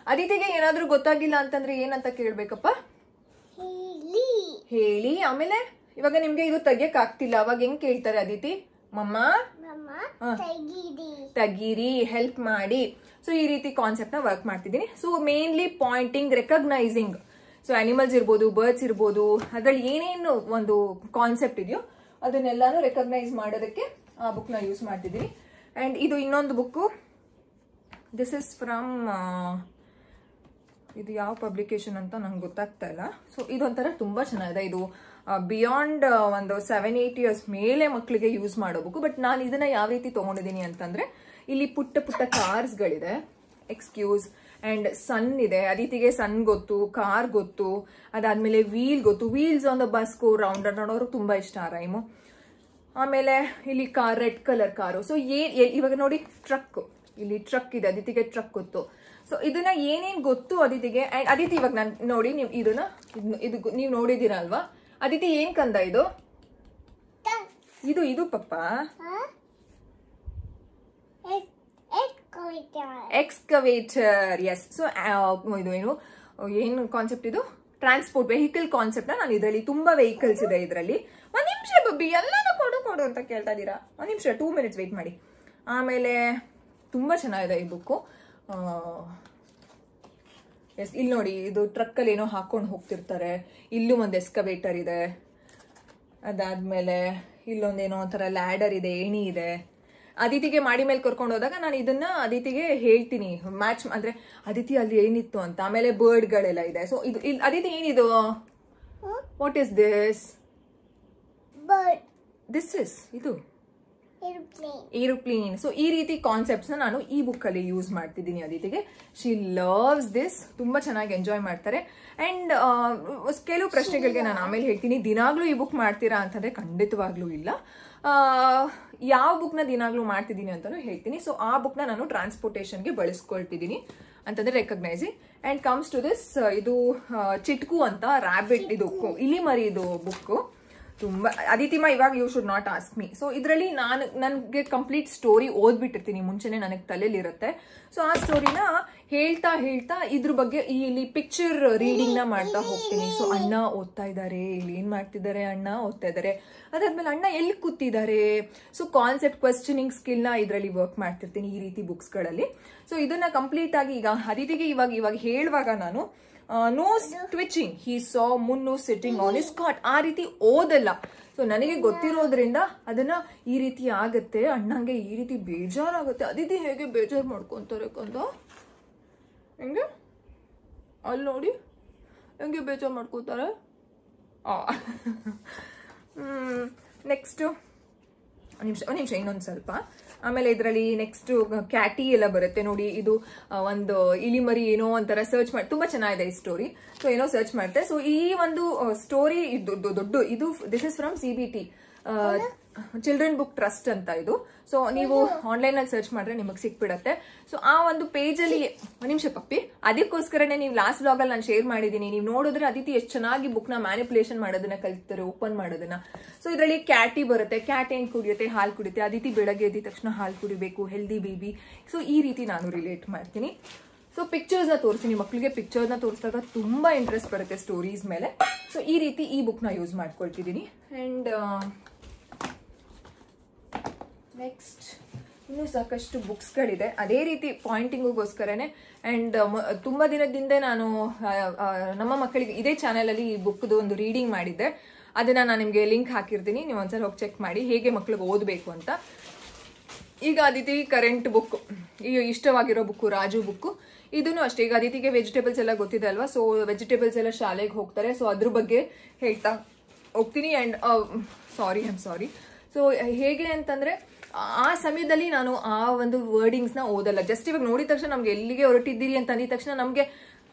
ಅದಿತಿಗೆ ಏನಾದ್ರೂ ಗೊತ್ತಾಗಿಲ್ಲ ಅಂತಂದ್ರೆ ಏನಂತ ಕೇಳ್ಬೇಕಪ್ಪ, ಹೇಳಿ. ಆಮೇಲೆ ಇವಾಗ ನಿಮ್ಗೆ ಇದು ತೆಗಿಯಕ್ ಆಗ್ತಿಲ್ಲ, ಅವಾಗ ಹೆಂಗ್ ಕೇಳ್ತಾರೆ ಅದಿತಿ, ಮಮ್ಮ ತೆಗೀರಿ, ಹೆಲ್ಪ್ ಮಾಡಿ. ಸೊ ಈ ರೀತಿ ಕಾನ್ಸೆಪ್ಟ್ ನ ವರ್ಕ್ ಮಾಡ್ತಿದ್ದೀನಿ. So mainly pointing, recognising. So animals ಇರ್ಬೋದು, ಬರ್ಡ್ಸ್ ಇರ್ಬೋದು, ಅದ್ರಲ್ಲಿ ಏನೇನು ಒಂದು ಕಾನ್ಸೆಪ್ಟ್ ಇದೆಯೋ ಅದನ್ನೆಲ್ಲಾನು ರೆಕಗ್ನೈಸ್ ಮಾಡೋದಕ್ಕೆ ಆ ಬುಕ್ ನ ಯೂಸ್ ಮಾಡ್ತಿದ್ದೀನಿ. ಅಂಡ್ ಇದು ಇನ್ನೊಂದು ಬುಕ್ಕು, ದಿಸ್ ಇಸ್ ಫ್ರಮ್, ಇದು ಯಾವ ಪಬ್ಲಿಕೇಶನ್ ಅಂತ ನಂಗೆ ಗೊತ್ತಾಗ್ತಾ ಇಲ್ಲ. ಸೊ ಇದೊಂಥರ ತುಂಬಾ ಚೆನ್ನಾಗಿದೆ. ಇದು ಬಿಯಾಂಡ್ ಒಂದು 7-8 ಇಯರ್ಸ್ ಮೇಲೆ ಮಕ್ಕಳಿಗೆ ಯೂಸ್ ಮಾಡೋ ಬುಕ್. ಬಟ್ ನಾನು ಇದನ್ನ ಯಾವ ರೀತಿ ತಗೊಂಡಿದ್ದೀನಿ ಅಂತಂದ್ರೆ, ಇಲ್ಲಿ ಪುಟ್ಟ ಪುಟ್ಟ ಕಾರ್ಸ್ಗಳಿದೆ, ಎಕ್ಸ್ಕ್ಯೂಸ್, ಅಂಡ್ ಸನ್ ಇದೆ. ಅದಿತಿಗೆ ಸನ್ ಗೊತ್ತು, ಕಾರ್ ಗೊತ್ತು, ಅದಾದ್ಮೇಲೆ ವೀಲ್ ಗೊತ್ತು. Wheels on the bus go round ನೋಡೋರು ತುಂಬಾ ಇಷ್ಟ ಆ ರೈಮು. ಆಮೇಲೆ ಇಲ್ಲಿ car, red colour car. So ಇವಾಗ ನೋಡಿ ಟ್ರಕ್, ಇಲ್ಲಿ ಟ್ರಕ್ ಇದೆ, ಅದಿತಿಗೆ ಟ್ರಕ್ ಗೊತ್ತು. ಸೊ ಇದನ್ನ ಏನೇನ್ ಗೊತ್ತು ಅದಿತಿಗೆ. ಅಂಡ್ ಅದಿತಿ ಇವಾಗ ನಾನು ನೋಡಿ, ನೀವು ಇದನ್ನ ಇದು ನೀವು ನೋಡಿದೀರ ಅಲ್ವಾ? ಅದಿತಿ ಏನ್ ಕಂದ ಇದು? ಇದು ಪಪ್ಪ ಎಕ್ಸ್ಕವೇಟರ್. ಎಸ್. ಸೊ ಇದು ಏನು ಕಾನ್ಸೆಪ್ಟ್ ಇದು? ಟ್ರಾನ್ಸ್ಪೋರ್ಟ್ ವೆಹಿಕಲ್ ಕಾನ್ಸೆಪ್ಟ್ ನ ನಾನು ಇದರಲ್ಲಿ, ತುಂಬಾ ವೆಹಿಕಲ್ಸ್ ಇದೆ ಇದರಲ್ಲಿ. ಒಂದ್ ನಿಮಿಷ ಬಬ್ಬಿ, ಎಲ್ಲಾನು ಕೊಡು ಅಂತ ಕೇಳ್ತಾ ಇದ್ದೀರಾ? ಒಂದ್ ನಿಮಿಷ, 2 minutes ವೇಟ್ ಮಾಡಿ. ಆಮೇಲೆ ತುಂಬಾ ಚೆನ್ನಾಗಿದೆ ಈ ಬುಕ್ಕು. ಎಸ್, ಇಲ್ಲಿ ನೋಡಿ, ಇದು ಟ್ರಕ್ ಅಲ್ಲಿ ಏನೋ ಹಾಕೊಂಡು ಹೋಗ್ತಿರ್ತಾರೆ. ಇಲ್ಲೂ ಒಂದು ಎಸ್ಕವೇಟರ್ ಇದೆ. ಅದಾದ್ಮೇಲೆ ಇಲ್ಲೊಂದೇನೋ ಒಂಥರ ಲ್ಯಾಡರ್ ಇದೆ, ಏಣಿ ಇದೆ. ಅದಿತಿಗೆ ಮಾಡಿ ಮೇಲೆ ಕರ್ಕೊಂಡು ಹೋದಾಗ ನಾನು ಇದನ್ನ ಅದಿತಿಗೆ ಹೇಳ್ತೀನಿ, ಮ್ಯಾಚ್ ಅಂದ್ರೆ ಅದಿತಿ ಅಲ್ಲಿ ಏನಿತ್ತು ಅಂತ. ಆಮೇಲೆ ಬರ್ಡ್ಗಳೆಲ್ಲ ಇದೆ. ಸೊ ಇದು ಅದಿತಿ ಏನಿದು? What is this? This is ಇದು ಏರೋಪ್ಲೇನ್. ಸೊ ಈ ರೀತಿ ಕಾನ್ಸೆಪ್ಟ್ಸ್ ನಾನು ಈ ಬುಕ್ ಅಲ್ಲಿ ಯೂಸ್ ಮಾಡ್ತಿದ್ದೀನಿ ಅದಿತಿಗೆ. She loves this. ತುಂಬಾ ಚೆನ್ನಾಗಿ ಎಂಜಾಯ್ ಮಾಡ್ತಾರೆ. ಅಂಡ್ ಕೆಲವು ಪ್ರಶ್ನೆಗಳಿಗೆ ನಾನು ಆಮೇಲೆ ಹೇಳ್ತೀನಿ. ದಿನಾಗ್ಲೂ ಈ ಬುಕ್ ಮಾಡ್ತೀರಾ ಅಂತಂದ್ರೆ ಖಂಡಿತವಾಗ್ಲೂ ಇಲ್ಲ. ಯಾವ ಬುಕ್ ನ ದಿನಾಗ್ಲೂ ಮಾಡ್ತಿದ್ದೀನಿ ಅಂತಾನು ಹೇಳ್ತೀನಿ. ಸೊ ಆ ಬುಕ್ ನ ನಾನು ಟ್ರಾನ್ಸ್ಪೋರ್ಟೇಷನ್ಗೆ ಬಳಸ್ಕೊಳ್ತಿದ್ದೀನಿ ಅಂತಂದ್ರೆ recognising. And comes to this, ಇದು ಚಿಟ್ಕು ಅಂತ, ರ್ಯಾಬಿಟ್, ಇದು ಇಲಿ ಮರಿ ಇದು ಬುಕ್. ತುಂಬಾ ಅದಿತಿಮಾ, ಇವಾಗ you should not ask me. So ಇದರಲ್ಲಿ ನನಗೆ ಕಂಪ್ಲೀಟ್ ಸ್ಟೋರಿ ಓದ್ಬಿಟ್ಟಿರ್ತೀನಿ ಮುಂಚೆನೆ, ನನಗೆ ತಲೆಯಲ್ಲಿ ಇರುತ್ತೆ. ಸೊ ಆ ಸ್ಟೋರಿನ ಹೇಳ್ತಾ ಇದ್ರ ಬಗ್ಗೆ ಇಲ್ಲಿ ಪಿಕ್ಚರ್ ರೀಡಿಂಗ್ ನ ಮಾಡ್ತಾ ಹೋಗ್ತೀನಿ. ಸೊ ಅಣ್ಣ ಓದ್ತಾ ಇದ್ದಾರೆ, ಇಲ್ಲಿ ಏನ್ ಮಾಡ್ತಿದ್ದಾರೆ, ಅಣ್ಣ ಓದ್ತಾ ಇದ್ದಾರೆ, ಅದಾದ್ಮೇಲೆ ಅಣ್ಣ ಎಲ್ಲಿ ಕೂತಿದ್ದಾರೆ. ಸೊ ಕಾನ್ಸೆಪ್ಟ್, ಕ್ವೆಶ್ಚನಿಂಗ್ ಸ್ಕಿಲ್ ನ ಇದರಲ್ಲಿ ವರ್ಕ್ ಮಾಡ್ತಿರ್ತೀನಿ ಈ ರೀತಿ ಬುಕ್ಸ್ ಗಳಲ್ಲಿ. ಸೊ ಇದನ್ನ ಕಂಪ್ಲೀಟ್ ಆಗಿ ಈಗ ಅದಿತಿಗೆ ಇವಾಗ ಹೇಳುವಾಗ ನಾನು no ಟ್ವಿಚಿಂಗ್, he saw ಮುನ್ನು sitting on his ಕಾಟ್, ಆ ರೀತಿ ಓದಲ್ಲ. ಸೊ ನನಗೆ ಗೊತ್ತಿರೋದ್ರಿಂದ ಅದನ್ನ ಈ ರೀತಿ ಆಗತ್ತೆ, ಅಣ್ಣಂಗೆ ಈ ರೀತಿ ಬೇಜಾರಾಗುತ್ತೆ. ಅದಿತಿ ಹೇಗೆ ಬೇಜಾರು ಮಾಡ್ಕೊಂತಾರೆ ಕಂದ? ಹೆಂಗೆ ಅಲ್ಲಿ ನೋಡಿ, ಹೆಂಗೆ ಬೇಜಾರು ಮಾಡ್ಕೋತಾರೆ. ನೆಕ್ಸ್ಟ್ ಒಂದು ನಿಮಿಷ ಇನ್ನೊಂದು ಸ್ವಲ್ಪ. ಆಮೇಲೆ ಇದರಲ್ಲಿ ನೆಕ್ಸ್ಟ್ ಕ್ಯಾಟಿ ಎಲ್ಲ ಬರುತ್ತೆ ನೋಡಿ. ಇದು ಒಂದು ಇಲಿಮರಿ ಏನೋ ಒಂಥರ ಸರ್ಚ್ ಮಾಡಿ, ತುಂಬಾ ಚೆನ್ನಾಗಿದೆ ಈ ಸ್ಟೋರಿ. ಸೊ ಏನೋ ಸರ್ಚ್ ಮಾಡ್ತಾರೆ. ಸೊ ಈ ಒಂದು ಸ್ಟೋರಿ ದೊಡ್ಡ ಇದು, this is from CBT, children book trust ಅಂತ ಇದು. ಸೊ ನೀವು ಆನ್ಲೈನ್ ಅಲ್ಲಿ ಸರ್ಚ್ ಮಾಡಿದ್ರೆ ನಿಮಗೆ ಸಿಕ್ಬಿಡತ್ತೆ. ಸೊ ಆ ಒಂದು ಪೇಜ್ ಅಲ್ಲಿ, ಒಂದು ನಿಮಿಷ ಪಪ್ಪಿ, ಅದಕ್ಕೋಸ್ಕರನೇ ನೀವು ಲಾಸ್ಟ್ ಬ್ಲಾಗ್ ಅಲ್ಲಿ ನಾನು ಶೇರ್ ಮಾಡಿದೀನಿ. ನೀವು ನೋಡಿದ್ರೆ ಅದಿತಿ ಎಷ್ಟು ಚೆನ್ನಾಗಿ ಬುಕ್ ನ ಮ್ಯಾನಿಪುಲೇಷನ್ ಮಾಡೋದನ್ನ ಕಲಿತಾರೆ, ಓಪನ್ ಮಾಡೋದನ್ನ. ಸೊ ಇದರಲ್ಲಿ ಕ್ಯಾಟಿ ಬರುತ್ತೆ. ಕ್ಯಾಟ್ ಏನ್ ಕುಡಿಯುತ್ತೆ? ಹಾಲು ಕುಡಿಯುತ್ತೆ. ಅದಿತಿ ಬೆಳಗ್ಗೆ ಎದ್ದ ತಕ್ಷಣ ಹಾಲು ಕುಡಿಬೇಕು, ಹೆಲ್ದಿ ಬೇಬಿ. ಸೊ ಈ ರೀತಿ ನಾನು ರಿಲೇಟ್ ಮಾಡ್ತೀನಿ. ಸೊ ಪಿಕ್ಚರ್ಸ್ ನ ತೋರಿಸ್ತೀನಿ ಮಕ್ಕಳಿಗೆ. ಪಿಕ್ಚರ್ಸ್ ನ ತೋರಿಸಿದಾಗ ತುಂಬಾ ಇಂಟ್ರೆಸ್ಟ್ ಬರುತ್ತೆ ಸ್ಟೋರೀಸ್ ಮೇಲೆ. ಸೊ ಈ ರೀತಿ ಈ ಬುಕ್ ನ ಯೂಸ್ ಮಾಡ್ಕೊಳ್ತಿದ್ದೀನಿ. ಅಂಡ್ ನೆಕ್ಸ್ಟ್ ಇನ್ನೂ ಸಾಕಷ್ಟು ಬುಕ್ಸ್ಗಳಿದೆ ಅದೇ ರೀತಿ ಪಾಯಿಂಟಿಂಗೋಸ್ಕರನೇ. ಅಂಡ್ ತುಂಬಾ ದಿನದಿಂದ ನಾನು ನಮ್ಮ ಮಕ್ಕಳಿಗೆ ಇದೇ ಚಾನೆಲ್ ಅಲ್ಲಿ ಈ ಬುಕ್ದು ಒಂದು ರೀಡಿಂಗ್ ಮಾಡಿದ್ದೆ. ಅದನ್ನ ನಾನು ನಿಮ್ಗೆ ಲಿಂಕ್ ಹಾಕಿರ್ತೀನಿ, ನೀವು ಒಂದ್ಸಲ ಹೋಗಿ ಚೆಕ್ ಮಾಡಿ ಹೇಗೆ ಮಕ್ಕಳಿಗೆ ಓದಬೇಕು ಅಂತ. ಈಗ ಅದಿತಿ ಕರೆಂಟ್ ಬುಕ್, ಈ ಇಷ್ಟವಾಗಿರೋ ಬುಕ್ಕು ರಾಜು ಬುಕ್ಕು. ಇದನ್ನು ಅಷ್ಟೇ. ಈಗ ಅದಿತಿಗೆ ವೆಜಿಟೇಬಲ್ಸ್ ಎಲ್ಲ ಗೊತ್ತಿದೆ ಅಲ್ವಾ? ಸೊ ವೆಜಿಟೇಬಲ್ಸ್ ಎಲ್ಲ ಶಾಲೆಗೆ ಹೋಗ್ತಾರೆ. ಸೊ ಅದ್ರ ಬಗ್ಗೆ ಹೇಳ್ತಾ ಹೋಗ್ತೀನಿ. And I am sorry. So ಹೇಗೆ ಅಂತಂದ್ರೆ, ಆ ಸಮಯದಲ್ಲಿ ನಾನು ಆ ಒಂದು ವರ್ಡಿಂಗ್ಸ್ ನ ಓದಲ್ಲ. ಜಸ್ಟ್ ಇವಾಗ ನೋಡಿದ ತಕ್ಷಣ ನಮ್ಗೆ ಎಲ್ಲಿಗೆ ಹೊರಟಿದ್ದೀರಿ ಅಂತ ಅಂದಿದ ತಕ್ಷಣ ನಮ್ಗೆ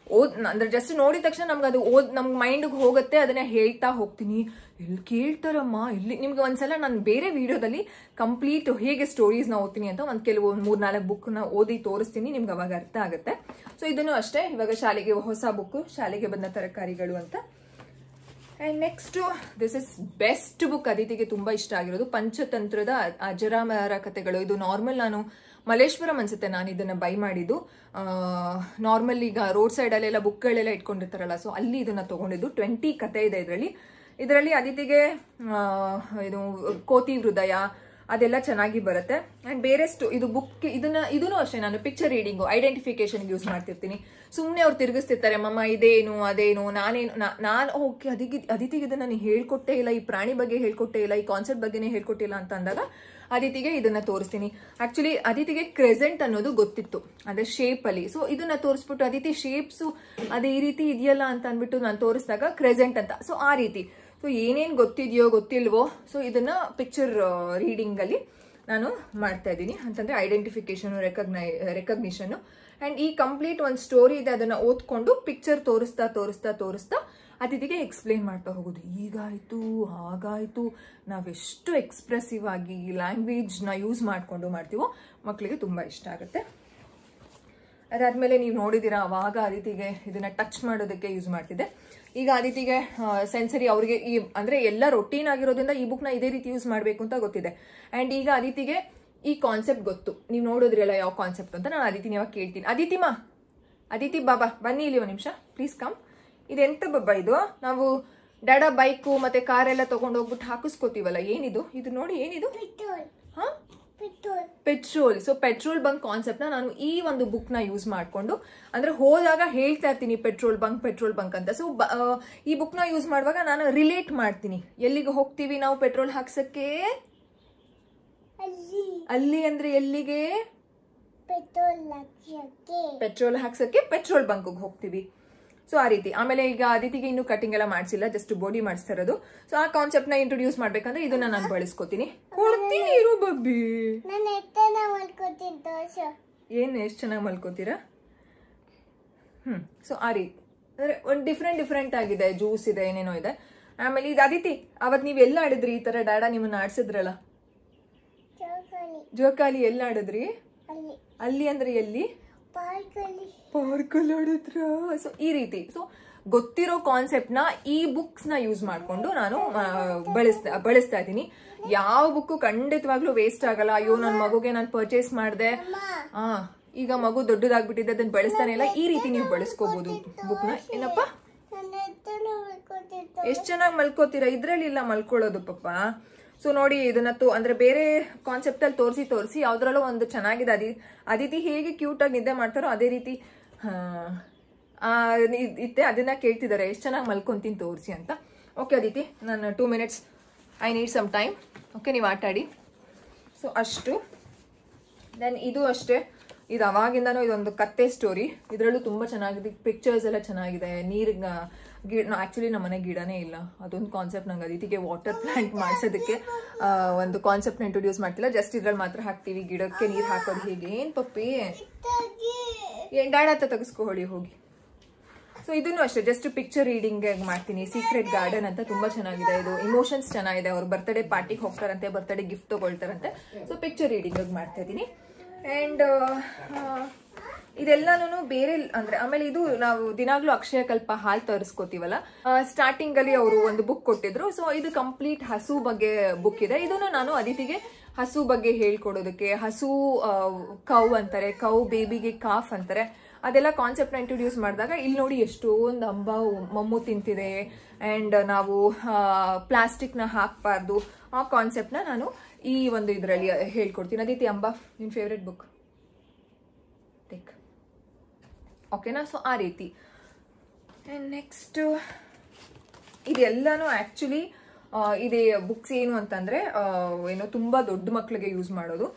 ಅಂದ್ರೆ ಜಸ್ಟ್ ನೋಡಿದ ತಕ್ಷಣ ನಮ್ಗೆ ಅದು ನಮ್ಗೆ ಮೈಂಡ್ಗೆ ಹೋಗುತ್ತೆ. ಅದನ್ನ ಹೇಳ್ತಾ ಹೋಗ್ತೀನಿ. ಎಲ್ಲಿ ಕೇಳ್ತಾರಮ್ಮ, ಇಲ್ಲಿ ನಿಮ್ಗೆ ಒಂದ್ಸಲ ನಾನು ಬೇರೆ ವಿಡಿಯೋದಲ್ಲಿ ಕಂಪ್ಲೀಟ್ ಹೇಗೆ ಸ್ಟೋರೀಸ್ ನ ಓದ್ತೀನಿ ಅಂತ ಕೆಲವು 3-4 ಬುಕ್ ನ ಓದಿ ತೋರಿಸ್ತೀನಿ, ನಿಮ್ಗೆ ಅವಾಗ ಅರ್ಥ ಆಗುತ್ತೆ. ಸೊ ಇದನ್ನು ಅಷ್ಟೇ. ಇವಾಗ ಶಾಲೆಗೆ ಹೊಸ ಬುಕ್, ಶಾಲೆಗೆ ಬಂದ ತರಕಾರಿಗಳು ಅಂತ. And next this is best book, ಅದಿತಿಗೆ ತುಂಬಾ ಇಷ್ಟ ಆಗಿರೋದು, ಪಂಚತಂತ್ರದ ಅಜರಾಮರ ಕಥೆಗಳು. ಇದು ನಾರ್ಮಲ್ ನಾನು ಮಲ್ಲೇಶ್ವರಂ ಅನ್ಸುತ್ತೆ ನಾನು ಇದನ್ನ ಬೈ ಮಾಡಿದ್ದು. ನಾರ್ಮಲ್ ಈಗ ರೋಡ್ ಸೈಡ್ ಅಲ್ಲೆಲ್ಲ ಬುಕ್ಗಳೆಲ್ಲ ಇಟ್ಕೊಂಡಿರ್ತಾರಲ್ಲ, ಸೊ ಅಲ್ಲಿ ಇದನ್ನ ತಗೊಂಡಿದ್ದು. 20 ಕತೆ ಇದೆ ಇದರಲ್ಲಿ. ಅದಿತಿಗೆ ಇದು ಕೋತಿ ಹೃದಯ, ಅದೆಲ್ಲ ಚೆನ್ನಾಗಿ ಬರುತ್ತೆ. ಅಂಡ್ ಬೇರೆ ಇದು ಬುಕ್ ಇದನ್ನು ಅಷ್ಟೇ ನಾನು ಪಿಕ್ಚರ್ ರೀಡಿಂಗು ಐಡೆಂಟಿಫಿಕೇಶನ್ ಯೂಸ್ ಮಾಡ್ತಿರ್ತೀನಿ. ಸುಮ್ಮನೆ ಅವ್ರು ತಿರುಗಿಸ್ತಿರ್ತಾರೆ, ಮಮ್ಮ ಇದೇನು ಅದೇನು, ನಾನು ಓಕೆ ಅದಿತಿಗೆ ಇದನ್ನ ನಾನು ಹೇಳ್ಕೊಟ್ಟೇ ಇಲ್ಲ, ಈ ಪ್ರಾಣಿ ಬಗ್ಗೆ ಹೇಳ್ಕೊಟ್ಟೇ ಇಲ್ಲ, ಈ ಕಾನ್ಸೆಪ್ಟ್ ಬಗ್ಗೆನೇ ಹೇಳ್ಕೊಟ್ಟಿಲ್ಲ ಅಂತ ಅಂದಾಗ ಅದಿತಿಗೆ ಇದನ್ನ ತೋರಿಸ್ತೀನಿ. ಆಕ್ಚುಲಿ ಅದಿತಿಗೆ ಕ್ರೆಸೆಂಟ್ ಅನ್ನೋದು ಗೊತ್ತಿತ್ತು, ಅಂದ್ರೆ ಶೇಪ್ ಅಲ್ಲಿ. ಸೊ ಇದನ್ನ ತೋರಿಸ್ಬಿಟ್ಟು ಅದಿತಿ ಶೇಪ್ಸು ಅದೇ ಈ ರೀತಿ ಇದೆಯಲ್ಲ ಅಂತ ಅಂದ್ಬಿಟ್ಟು ನಾನು ತೋರಿಸಿದಾಗ ಕ್ರೆಸೆಂಟ್ ಅಂತ. ಸೊ ಆ ರೀತಿ ಸೊ ಏನೇನು ಗೊತ್ತಿದೆಯೋ ಗೊತ್ತಿಲ್ವೋ ಸೊ ಇದನ್ನ ಪಿಕ್ಚರ್ ರೀಡಿಂಗ್ ಅಲ್ಲಿ ನಾನು ಮಾಡ್ತಾ ಇದ್ದೀನಿ. ಅಂತಂದ್ರೆ ಐಡೆಂಟಿಫಿಕೇಶನ್, ರೆಕಗ್ನಿಷನ್. ಅಂಡ್ ಈ ಕಂಪ್ಲೀಟ್ ಒಂದು ಸ್ಟೋರಿ ಇದೆ, ಅದನ್ನ ಓದ್ಕೊಂಡು ಪಿಕ್ಚರ್ ತೋರಿಸ್ತಾ ತೋರಿಸ್ತಾ ತೋರಿಸ್ತಾ ಅತಿಥಿಗೆ ಎಕ್ಸ್ಪ್ಲೇನ್ ಮಾಡ್ತಾ ಹೋಗೋದು. ಹೀಗಾಯ್ತು ಹಾಗಾಯ್ತು, ನಾವೆಷ್ಟು ಎಕ್ಸ್ಪ್ರೆಸಿವ್ ಆಗಿ ಲ್ಯಾಂಗ್ವೇಜ್ನ ಯೂಸ್ ಮಾಡ್ಕೊಂಡು ಮಾಡ್ತೀವೋ ಮಕ್ಕಳಿಗೆ ತುಂಬಾ ಇಷ್ಟ ಆಗುತ್ತೆ. ಅದಾದ್ಮೇಲೆ ನೀವು ನೋಡಿದ್ದೀರಾ, ಅವಾಗ ಅದಿತಿಗೆ ಇದನ್ನ ಟಚ್ ಮಾಡೋದಕ್ಕೆ ಯೂಸ್ ಮಾಡ್ತಿದ್ದೆ. ಈಗ ಅದಿತಿಗೆ ಸೆನ್ಸರಿ ಅವ್ರಿಗೆ ಅಂದ್ರೆ ಎಲ್ಲ ರೊಟೀನ್ ಆಗಿರೋದ್ರಿಂದ ಈ ಬುಕ್ನ ಇದೇ ರೀತಿ ಯೂಸ್ ಮಾಡಬೇಕು ಅಂತ ಗೊತ್ತಿದೆ. ಅಂಡ್ ಈಗ ಅದಿತಿಗೆ ಈ ಕಾನ್ಸೆಪ್ಟ್ ಗೊತ್ತು. ನೀವು ನೋಡಿದ್ರಲ್ಲ ಯಾವ ಕಾನ್ಸೆಪ್ಟ್ ಅಂತ. ನಾನು ಅದಿತಿನ ಯಾವಾಗ ಕೇಳ್ತೀನಿ, ಅದಿತಿ ಬಾಬಾ ಬನ್ನಿ ಇಲ್ಲಿ ಒಂದು ನಿಮಿಷ ಪ್ಲೀಸ್ ಕಮ್. ಇದೆಂತ ಬಾಬಾ ಇದು? ನಾವು ಡಾಡಾ ಬೈಕು ಮತ್ತೆ ಕಾರೆಲ್ಲ ತಗೊಂಡು ಹೋಗ್ಬಿಟ್ಟು ಹಾಕಿಸ್ಕೋತೀವಲ್ಲ, ಏನಿದು? ಇದು ನೋಡಿ, ಏನಿದು? Petrol. So petrol bunk concept ನ ನಾನು ಈ ಒಂದು ಬುಕ್ ನ ಯೂಸ್ ಮಾಡ್ಕೊಂಡು, ಅಂದ್ರೆ ಹೋದಾಗ ಹೇಳ್ತಾ ಇರ್ತೀನಿ ಪೆಟ್ರೋಲ್ ಬಂಕ್ ಅಂತ. ಸೊ ಈ ಬುಕ್ ನ ಯೂಸ್ ಮಾಡುವಾಗ ನಾನು ರಿಲೇಟ್ ಮಾಡ್ತೀನಿ. ಎಲ್ಲಿಗೆ ಹೋಗ್ತೀವಿ ನಾವು ಪೆಟ್ರೋಲ್ ಹಾಕ್ಸಕ್ಕೆ? ಅಲ್ಲಿ ಅಂದ್ರೆ ಎಲ್ಲಿಗೆ? ಪೆಟ್ರೋಲ್ ಹಾಕ್ಸಕ್ಕೆ ಪೆಟ್ರೋಲ್ ಬಂಕ್ ಹೋಗ್ತೀವಿ. ಸೊ ಆ ರೀತಿ. ಆಮೇಲೆ ಈಗ ಅದಿತಿಗೆ ಇನ್ನೂ ಕಟಿಂಗ್ ಎಲ್ಲ ಮಾಡಿಸಿಲ್ಲ, ಜಸ್ಟ್ ಬಾಡಿ ಮಾಡಿಸ್ತಾ ಇರೋದು. ಸೊ ಆ ಕಾನ್ಸೆಪ್ಟ್ ನ ಇಂಟ್ರೊಡ್ಯೂಸ್ ಮಾಡ್ಬೇಕಂದ್ರೆ ಇದನ್ನ ನಾನು ಬಳಸ್ಕೋತೀನಿ. ಕೊಡ್ತೀನಿ ಇರು ಬಬ್ಬಿ. ಏನ್ ಎಷ್ಟು ಚೆನ್ನಾಗಿ ಮಲ್ಕೋತೀರಾ? ಸೊ ಆ ರೀತಿ ಅಂದ್ರೆ ಒಂದು ಡಿಫ್ರೆಂಟ್ ಆಗಿದೆ. ಜ್ಯೂಸ್ ಇದೆ, ಏನೇನೋ ಇದೆ. ಆಮೇಲೆ ಇದು ಅದಿತಿ, ಅವತ್ ನೀವ್ ಎಲ್ಲ ಆಡಿದ್ರಿ ಈ ತರ? ಡಾಡಾ ನಿಮ್ಮನ್ನ ಆಡ್ಸಿದ್ರಲ್ಲ ಜೋಕಾಲಿ. ಎಲ್ಲ ಆಡಿದ್ರಿ? ಅಲ್ಲಿ ಅಂದ್ರೆ ಎಲ್ಲಿ? ಪಾರ್ಕಲ್ಲಿ ಆಡಿದ್ರ? ಸೊ ಈ ರೀತಿ. ಸೊ ಗೊತ್ತಿರೋ ಕಾನ್ಸೆಪ್ಟ್ ನ ಈ ಬುಕ್ಸ್ ನ ಯೂಸ್ ಮಾಡ್ಕೊಂಡು ನಾನು ಬಳಸ್ತಾ ಇದ್ದೀನಿ. ಯಾವ ಬುಕ್ ಖಂಡಿತವಾಗ್ಲೂ ವೇಸ್ಟ್ ಆಗಲ್ಲ. ಅಯ್ಯೋ ನನ್ನ ಮಗುಗೆ ನಾನು ಪರ್ಚೇಸ್ ಮಾಡಿದೆ, ಈಗ ಮಗು ದೊಡ್ಡದಾಗ್ಬಿಟ್ಟಿದೆ, ಅದನ್ನ ಬಳಸ್ತಾನೆ ಇಲ್ಲ, ಈ ರೀತಿ ನೀವು ಬಳಸ್ಕೋಬಹುದು ಬುಕ್ ನ. ಏನಪ್ಪ ಎಷ್ಟ್ ಚೆನ್ನಾಗಿ ಮಲ್ಕೋತೀರಾ? ಇದ್ರಲ್ಲಿ ಇಲ್ಲ ಮಲ್ಕೊಳ್ಳೋದು ಪಾಪ. ಸೊ ನೋಡಿ, ಇದನ್ನ ಅಂದ್ರೆ ಬೇರೆ ಕಾನ್ಸೆಪ್ಟ್ ಅಲ್ಲಿ ತೋರಿಸಿ ಯಾವ್ದ್ರಲ್ಲೂ ಒಂದು ಚೆನ್ನಾಗಿದೆ. ಅದಿತಿ ಹೇಗೆ ಕ್ಯೂಟ್ ಆಗಿ ನಿದ್ದೆ ಮಾಡ್ತಾರೋ ಅದೇ ರೀತಿ ಇತ್ತೆ. ಅದನ್ನ ಕೇಳ್ತಿದ್ದಾರೆ ಎಷ್ಟು ಚೆನ್ನಾಗಿ ಮಲ್ಕೊಂತೀನಿ ತೋರಿಸಿ ಅಂತ. ಓಕೆ ಅದಿತಿ, ನಾನು 2 minutes I need some time. Okay, ನೀವು ಆಟ ಆಡಿ. ಸೊ ಅಷ್ಟು. ದೆನ್ ಇದು ಅಷ್ಟೇ, ಇದು ಅವಾಗಿಂದನೂ ಇದೊಂದು ಕತ್ತೆ ಸ್ಟೋರಿ. ಇದರಲ್ಲೂ ತುಂಬ ಚೆನ್ನಾಗಿದೆ, ಪಿಕ್ಚರ್ಸ್ ಎಲ್ಲ ಚೆನ್ನಾಗಿದೆ. ಗಿಡ ಆ್ಯಕ್ಚುಲಿ ನಮ್ಮ ಮನೆ ಗಿಡನೇ ಇಲ್ಲ. ಅದೊಂದು ಕಾನ್ಸೆಪ್ಟ್ ನಂಗೆ ಅದಿತಿಗೆ ವಾಟರ್ ಪ್ಲಾಂಟ್ ಮಾಡಿಸೋದಕ್ಕೆ ಒಂದು ಕಾನ್ಸೆಪ್ಟ್ನ ಇಂಟ್ರೊಡ್ಯೂಸ್ ಮಾಡ್ತಿಲ್ಲ. ಜಸ್ಟ್ ಇದ್ರಲ್ಲಿ ಮಾತ್ರ ಹಾಕ್ತೀವಿ. ಗಿಡಕ್ಕೆ ನೀರು ಹಾಕೋದು ಹೇಗೆ? ಏನು ಪಪ್ಪಿ ಡಾಡಾ ತೆಗೆಸ್ಕೊಳ್ಳಿ ಹೋಗಿ. ಸೊ ಇದನ್ನು ಅಷ್ಟೇ, ಜಸ್ಟ್ ಪಿಕ್ಚರ್ ರೀಡಿಂಗ್ ಮಾಡ್ತೀನಿ. ಸೀಕ್ರೆಟ್ ಗಾರ್ಡನ್ ಅಂತ ತುಂಬಾ ಚೆನ್ನಾಗಿದೆ. ಇದು ಇಮೋಷನ್ಸ್ ಚೆನ್ನಾಗಿದೆ. ಅವ್ರು ಬರ್ತ್ಡೇ ಪಾರ್ಟಿಗೆ ಹೋಗ್ತಾರಂತೆ, ಬರ್ತ್ಡೇ ಗಿಫ್ಟ್ ತಗೊಳ್ತಾರಂತೆ. ಸೊ ಪಿಕ್ಚರ್ ರೀಡಿಂಗ್ ಮಾಡ್ತಾ ಇದ್ದೀನಿ. ಅಂಡ್ ಇದೆಲ್ಲಾನು ಬೇರೆ ಅಂದ್ರೆ ಆಮೇಲೆ ಇದು ನಾವು ದಿನಾಗ್ಲೂ ಅಕ್ಷಯ ಕಲ್ಪ ಹಾಲು ತರಿಸ್ಕೋತೀವಲ್ಲ, ಸ್ಟಾರ್ಟಿಂಗ್ ಅಲ್ಲಿ ಅವರು ಒಂದು ಬುಕ್ ಕೊಟ್ಟಿದ್ರು. ಸೊ ಇದು ಕಂಪ್ಲೀಟ್ ಹಸು ಬಗ್ಗೆ ಬುಕ್ ಇದೆ. ಇದನ್ನು ನಾನು ಅದಿತಿಗೆ ಹಸು ಬಗ್ಗೆ ಹೇಳ್ಕೊಡೋದಕ್ಕೆ, ಹಸು ಕೌ ಅಂತಾರೆ, ಕೌ ಬೇಬಿಗೆ ಕಾಫ್ ಅಂತಾರೆ, ಅದೆಲ್ಲ ಕಾನ್ಸೆಪ್ಟ್ ನ ಇಂಟ್ರೊಡ್ಯೂಸ್ ಮಾಡಿದಾಗ ಇಲ್ಲಿ ನೋಡಿ ಎಷ್ಟೊಂದು ಅಂಬ ಮಮ್ಮು ತಿಂತಿದೆ ಅಂಡ್ ನಾವು ಪ್ಲಾಸ್ಟಿಕ್ ನ ಹಾಕಬಾರ್ದು, ಆ ಕಾನ್ಸೆಪ್ಟ್ ನ ನಾನು ಈ ಒಂದು ಇದರಲ್ಲಿ ಹೇಳ್ಕೊಡ್ತೀನಿ. ಅದಿತಿ, ಅಂಬ ನಿನ್ ಫೇವ್ರೆಟ್ ಬುಕ್ ಟೇಕ್, ಓಕೆನಾ? ಸೊ ಆ ರೀತಿ. ಅಂಡ್ ನೆಕ್ಸ್ಟ್ ಇದೆಲ್ಲಾನು ಆಕ್ಚುಲಿ ಇದೇ ಬುಕ್ಸ್ ಏನು ಅಂತಂದ್ರೆ ಏನೋ ತುಂಬಾ ದೊಡ್ಡ ಮಕ್ಕಳಿಗೆ ಯೂಸ್ ಮಾಡೋದು.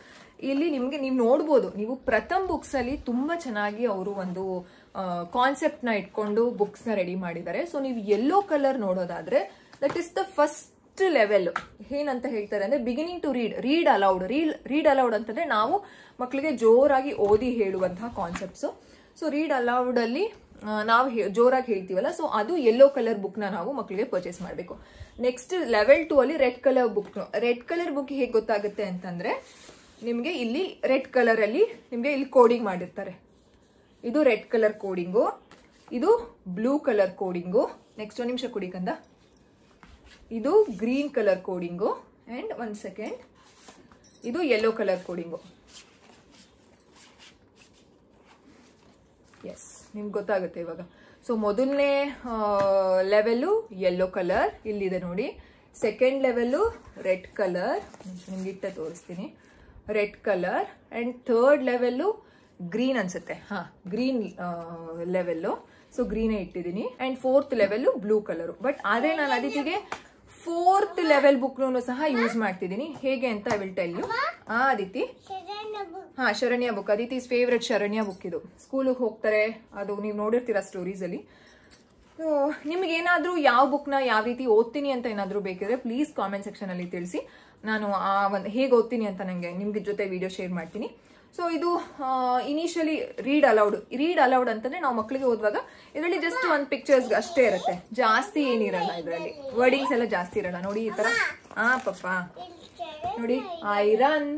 ಇಲ್ಲಿ ನಿಮ್ಗೆ ನೀವು ನೋಡ್ಬೋದು, ನೀವು ಪ್ರಥಮ್ ಬುಕ್ಸ್ ಅಲ್ಲಿ ತುಂಬಾ ಚೆನ್ನಾಗಿ ಅವರು ಒಂದು ಕಾನ್ಸೆಪ್ಟ್ ನ ಇಟ್ಕೊಂಡು ಬುಕ್ಸ್ ನ ರೆಡಿ ಮಾಡಿದ್ದಾರೆ. ಸೊ ನೀವು ಯೆಲ್ಲೋ ಕಲರ್ ನೋಡೋದಾದ್ರೆ that is the first level. ಏನಂತ ಹೇಳ್ತಾರೆ ಅಂದ್ರೆ beginning to read aloud. Read aloud ಅಂತಂದ್ರೆ ನಾವು ಮಕ್ಕಳಿಗೆ ಜೋರಾಗಿ ಓದಿ ಹೇಳುವಂತಹ ಕಾನ್ಸೆಪ್ಟ್ಸ್. ಸೊ ರೀಡ್ ಅಲೌಡ್ ಅಲ್ಲಿ ನಾವು ಜೋರಾಗಿ ಹೇಳ್ತೀವಲ್ಲ, ಸೊ ಅದು ಯೆಲ್ಲೋ ಕಲರ್ ಬುಕ್ ನ ನಾವು ಮಕ್ಕಳಿಗೆ ಪರ್ಚೇಸ್ ಮಾಡಬೇಕು. ನೆಕ್ಸ್ಟ್ ಲೆವೆಲ್ 2 ಅಲ್ಲಿ red colour book. Red colour book ಹೇಗೆ ಗೊತ್ತಾಗುತ್ತೆ ಅಂತಂದ್ರೆ ನಿಮ್ಗೆ ಇಲ್ಲಿ ರೆಡ್ ಕಲರ್ ಅಲ್ಲಿ ನಿಮ್ಗೆ ಇಲ್ಲಿ ಕೋಡಿಂಗ್ ಮಾಡಿರ್ತಾರೆ. ಇದು ರೆಡ್ ಕಲರ್ ಕೋಡಿಂಗು, ಇದು ಬ್ಲೂ ಕಲರ್ ಕೋಡಿಂಗು. ನೆಕ್ಸ್ಟ್ ಒಂದು ನಿಮಿಷ ಕುಡಿ ಕಂದ. ಇದು green colour coding and 1 second, ಇದು ಯೆಲ್ಲೋ ಕಲರ್ ಕೋಡಿಂಗು. ಎಸ್, ನಿಮ್ಗೆ ಗೊತ್ತಾಗುತ್ತೆ ಇವಾಗ. ಸೊ ಮೊದಲನೇ ಲೆವೆಲ್ಲು ಯೆಲ್ಲೋ ಕಲರ್ ಇಲ್ಲಿದೆ ನೋಡಿ. ಸೆಕೆಂಡ್ ಲೆವೆಲ್ಲು ರೆಡ್ ಕಲರ್, ನಿಮ್ಗೆ ಇಟ್ಟ ತೋರಿಸ್ತೀನಿ, red colour. And third level green ಅನ್ಸುತ್ತೆ, ಗ್ರೀನ್ ಲೆವೆಲ್ಲು, ಸೊ ಗ್ರೀನೇ ಇಟ್ಟಿದ್ದೀನಿ. And fourth level blue colour. But ಆದ್ರೆ ನಾನು ಅದಿತಿಗೆ ಫೋರ್ತ್ ಲೆವೆಲ್ ಬುಕ್ನು ಸಹ ಯೂಸ್ ಮಾಡ್ತಿದ್ದೀನಿ. ಹೇಗೆ ಅಂತ I will tell you. Aditi, Saranya book, Aditi's favourite Saranya book ಇದು. ಸ್ಕೂಲಿಗೆ ಹೋಗ್ತಾರೆ, ಅದು ನೀವು ನೋಡಿರ್ತೀರಾ ಸ್ಟೋರೀಸ್ ಅಲ್ಲಿ. ಸೊ ನಿಮ್ಗೇನಾದ್ರೂ ಯಾವ ಬುಕ್ನ ಯಾವ ರೀತಿ ಓದ್ತೀನಿ ಅಂತ ಏನಾದ್ರೂ ಬೇಕಿದ್ರೆ ಪ್ಲೀಸ್ ಕಾಮೆಂಟ್ ಸೆಕ್ಷನ್ ಅಲ್ಲಿ ತಿಳಿಸಿ. ನಾನು ಹೇಗೆ ಓದ್ತೀನಿ ಅಂತ ನಿಮ್ಗೆ ಜೊತೆ ವಿಡಿಯೋ ಶೇರ್ ಮಾಡ್ತೀನಿ. ಸೊ ಇದು ಇನಿಷಿಯಲಿ ರೀಡ್ ಅಲೌಡ್ ಅಂತಂದ್ರೆ ನಾವು ಮಕ್ಕಳಿಗೆ ಓದುವಾಗ ಇದರಲ್ಲಿ ಜಸ್ಟ್ ಒಂದು ಪಿಕ್ಚರ್ಸ್ ಅಷ್ಟೇ ಇರುತ್ತೆ, ಜಾಸ್ತಿ ಏನಿರಲ್ಲ ಇದರಲ್ಲಿ, ವರ್ಡಿಂಗ್ಸ್ ಎಲ್ಲ ಜಾಸ್ತಿ ಇರಲ್ಲ. ನೋಡಿ ಈ ತರ, ಪಪ್ಪ ನೋಡಿ, I run,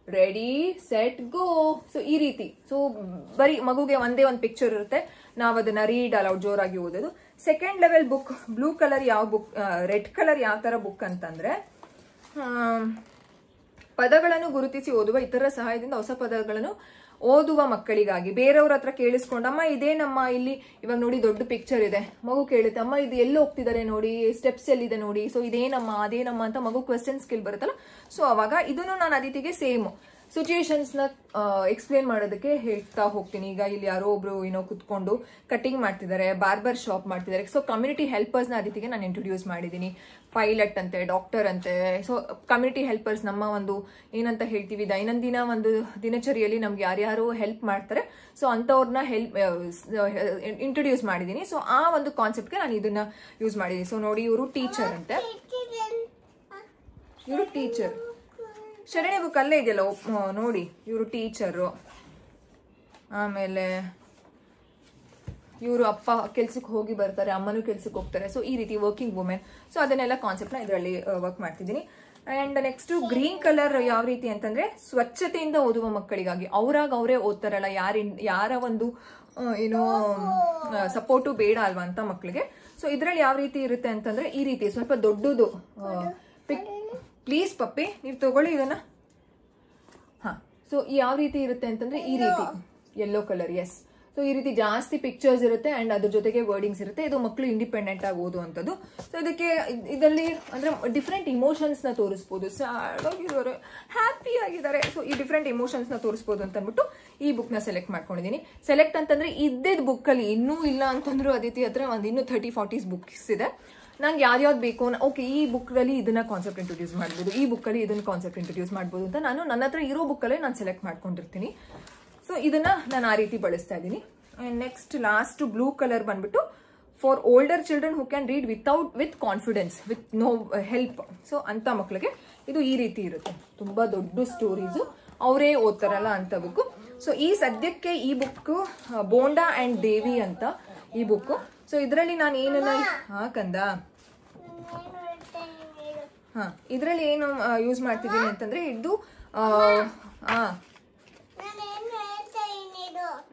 ready set go, so ಈ ರೀತಿ. ಸೊ ಬರೀ ಮಗುಗೆ ಒಂದೇ ಒಂದು ಪಿಕ್ಚರ್ ಇರುತ್ತೆ, ನಾವು ಅದನ್ನ ರೀಡ್ ಅಲೌಡ್ ಜೋರಾಗಿ ಓದೋದು. Second level book blue colour ಯಾವ ಬುಕ್, ರೆಡ್ ಕಲರ್ ಯಾವ ತರ ಬುಕ್ ಅಂತಂದ್ರೆ ಪದಗಳನ್ನು ಗುರುತಿಸಿ ಓದುವ ಇತರ ಸಹಾಯದಿಂದ ಹೊಸ ಪದಗಳನ್ನು ಓದುವ ಮಕ್ಕಳಿಗಾಗಿ. ಬೇರೆಯವ್ರ ಹತ್ರ ಕೇಳಿಸ್ಕೊಂಡಮ್ಮ ಇದೇನಮ್ಮ ಇಲ್ಲಿ, ಇವಾಗ ನೋಡಿ ದೊಡ್ಡ ಪಿಕ್ಚರ್ ಇದೆ, ಮಗು ಕೇಳುತ್ತೆ ಅಮ್ಮ ಇದು ಎಲ್ಲಿ ಹೋಗ್ತಿದ್ದಾರೆ ನೋಡಿ, ಸ್ಟೆಪ್ಸ್ ಎಲ್ಲಿದೆ ನೋಡಿ, ಸೊ ಇದೇನಮ್ಮ ಅದೇನಮ್ಮ ಅಂತ ಮಗು ಕ್ವೆಶ್ಚನ್ ಸ್ಕಿಲ್ ಬರುತ್ತಲ್ಲ. ಸೊ ಅವಾಗ ಇದನ್ನು ನಾನು ಅದಿತಿಗೆ ಸೇಮ್ ಸಿಚುಯೇಷನ್ಸ್ ನ ಎಕ್ಸ್ಪ್ಲೇನ್ ಮಾಡೋದಕ್ಕೆ ಹೇಳ್ತಾ ಹೋಗ್ತೀನಿ. ಈಗ ಇಲ್ಲಿ ಯಾರೋ ಒಬ್ರು ಏನೋ ಕುತ್ಕೊಂಡು ಕಟಿಂಗ್ ಮಾಡ್ತಿದ್ದಾರೆ, ಬಾರ್ಬರ್ ಶಾಪ್ ಮಾಡ್ತಿದ್ದಾರೆ. ಸೊ ಕಮ್ಯುನಿಟಿ ಹೆಲ್ಪರ್ಸ್ ನ ಅದಿತಿಗೆ ನಾನು ಇಂಟ್ರೊಡ್ಯೂಸ್ ಮಾಡಿದ್ದೀನಿ. ಪೈಲಟ್ ಅಂತೆ, ಡಾಕ್ಟರ್ ಅಂತೆ. ಸೊ ಕಮ್ಯುನಿಟಿ ಹೆಲ್ಪರ್ಸ್ ನಮ್ಮ ಒಂದು ಏನಂತ ಹೇಳ್ತೀವಿ, ದೈನಂದಿನ ಒಂದು ದಿನಚರಿಯಲ್ಲಿ ನಮ್ಗೆ ಯಾರ್ಯಾರು ಹೆಲ್ಪ್ ಮಾಡ್ತಾರೆ, ಸೊ ಅಂತವ್ರನ್ನ ಇಂಟ್ರೊಡ್ಯೂಸ್ ಮಾಡಿದ್ದೀನಿ. ಸೊ ಆ ಒಂದು ಕಾನ್ಸೆಪ್ಟ್ಗೆ ನಾನು ಇದನ್ನ ಯೂಸ್ ಮಾಡಿದ್ದೀನಿ. ಸೊ ನೋಡಿ, ಇವರು ಟೀಚರ್ ಅಂತೆ, ಇವರು ಟೀಚರ್. ಶರಣ್ಯ ಬುಕ್ ಅಲ್ಲೇ ಇದೆಯಲ್ಲ ನೋಡಿ, ಇವರು ಟೀಚರು. ಆಮೇಲೆ ಇವರು ಅಪ್ಪ ಕೆಲ್ಸಕ್ಕೆ ಹೋಗಿ ಬರ್ತಾರೆ, ಅಮ್ಮನೂ ಕೆಲ್ಸಕ್ಕೆ ಹೋಗ್ತಾರೆ. ಸೊ ಈ ರೀತಿ ವರ್ಕಿಂಗ್ ವುಮೆನ್. ಸೊ ಅದನ್ನೆಲ್ಲ ಕಾನ್ಸೆಪ್ಟ್ನ ಇದರಲ್ಲಿ ವರ್ಕ್ ಮಾಡ್ತಿದ್ದೀನಿ. ಅಂಡ್ ನೆಕ್ಸ್ಟ್ ಗ್ರೀನ್ ಕಲರ್ ಯಾವ ರೀತಿ ಅಂತಂದ್ರೆ ಸ್ವಚ್ಛತೆಯಿಂದ ಓದುವ ಮಕ್ಕಳಿಗಾಗಿ. ಅವರೇ ಓದ್ತಾರಲ್ಲ, ಯಾರ ಒಂದು ಏನೋ ಸಪೋರ್ಟು ಬೇಡ ಅಲ್ವಾ ಅಂತ ಮಕ್ಕಳಿಗೆ. ಸೊ ಇದ್ರಲ್ಲಿ ಯಾವ ರೀತಿ ಇರುತ್ತೆ ಅಂತಂದ್ರೆ ಈ ರೀತಿ ಸ್ವಲ್ಪ ದೊಡ್ಡದು. ಪ್ಲೀಸ್ ಪಪ್ಪಿ ನೀವು ತಗೊಳ್ಳಿ ಇದನ್ನ. ಸೊ ಯಾವ ರೀತಿ ಇರುತ್ತೆ ಅಂತಂದ್ರೆ ಈ ರೀತಿ ಯೆಲ್ಲೋ ಕಲರ್, ಎಸ್. ಸೊ ಈ ರೀತಿ ಜಾಸ್ತಿ ಪಿಕ್ಚರ್ಸ್ ಇರುತ್ತೆ ಅಂಡ್ ಅದ್ರ ಜೊತೆಗೆ ವರ್ಡಿಂಗ್ಸ್ ಇರುತ್ತೆ. ಇದು ಮಕ್ಕಳು ಇಂಡಿಪೆಂಡೆಂಟ್ ಆಗಿ ಓದುವಂಥದ್ದು. ಸೊ ಇದಕ್ಕೆ ಇದರಲ್ಲಿ ಅಂದ್ರೆ ಡಿಫ್ರೆಂಟ್ ಇಮೋಷನ್ಸ್ ನ ತೋರಿಸ್ಬೋದು. ಸ್ಯಾಡ್ ಆಗಿದ್ದಾರೆ, ಹ್ಯಾಪಿ ಆಗಿದ್ದಾರೆ. ಸೊ ಈ ಡಿಫ್ರೆಂಟ್ ಇಮೋಷನ್ಸ್ ನ ತೋರಿಸ್ಬೋದು ಅಂತ ಅಂದ್ಬಿಟ್ಟು ಈ ಬುಕ್ ನ ಸೆಲೆಕ್ಟ್ ಮಾಡ್ಕೊಂಡಿದ್ದೀನಿ. ಸೆಲೆಕ್ಟ್ ಅಂತಂದ್ರೆ ಇದ್ದಿದ್ದ ಬುಕ್ ಅಲ್ಲಿ ಇನ್ನೂ ಇಲ್ಲ ಅಂತಂದ್ರು ಅದಿತಿ ಹತ್ರ ಒಂದು ಇನ್ನೂ 30-40 ಬುಕ್ಸ್ ಇದೆ. ನಂಗೆ ಯಾವ್ದು ಬೇಕು, ಓಕೆ ಈ ಬುಕ್ ಅಲ್ಲಿ ಇದನ್ನ ಕಾನ್ಸೆಪ್ಟ್ ಇಂಟ್ರೊಡ್ಯೂಸ್ ಮಾಡ್ಬೋದು, ಈ ಬುಕ್ ಅಲ್ಲಿ ಇದನ್ನ ಕಾನ್ಸೆಪ್ಟ್ ಇಂಟ್ರೊಡ್ಯೂಸ್ ಮಾಡ್ಬೋದು ಅಂತ ನಾನು ನನ್ನ ಹತ್ರ ಇರೋ ಬುಕ್ ಅಲ್ಲೇ ನಾನು ಸೆಲೆಕ್ಟ್ ಮಾಡ್ಕೊಂಡಿರ್ತೀನಿ. ಸೊ ಇದನ್ನ ನಾನು ಆ ರೀತಿ ಬಳಸ್ತಾ ಇದ್ದೀನಿ. And next last blue colour ಬಂದ್ಬಿಟ್ಟು for older children who can read with confidence, with no help. So ಅಂತ ಮಕ್ಕಳಿಗೆ ಇದು ಈ ರೀತಿ ಇರುತ್ತೆ. ತುಂಬಾ ದೊಡ್ಡ ಸ್ಟೋರೀಸು, ಅವರೇ ಓದ್ತಾರಲ್ಲ ಅಂತ ಬುಕ್. ಸೊ ಈ ಸದ್ಯಕ್ಕೆ ಈ ಬುಕ್ ಬೋಂಡಾ ಅಂಡ್ ದೇವಿ ಅಂತ ಈ ಬುಕ್. ಸೊ ಇದರಲ್ಲಿ ನಾನು ಏನನ್ನ ಕಂದ ಇದರಲ್ಲಿ ಏನು ಯೂಸ್ ಮಾಡ್ತಿದ್ದೀನಿ ಅಂತಂದ್ರೆ ಇದು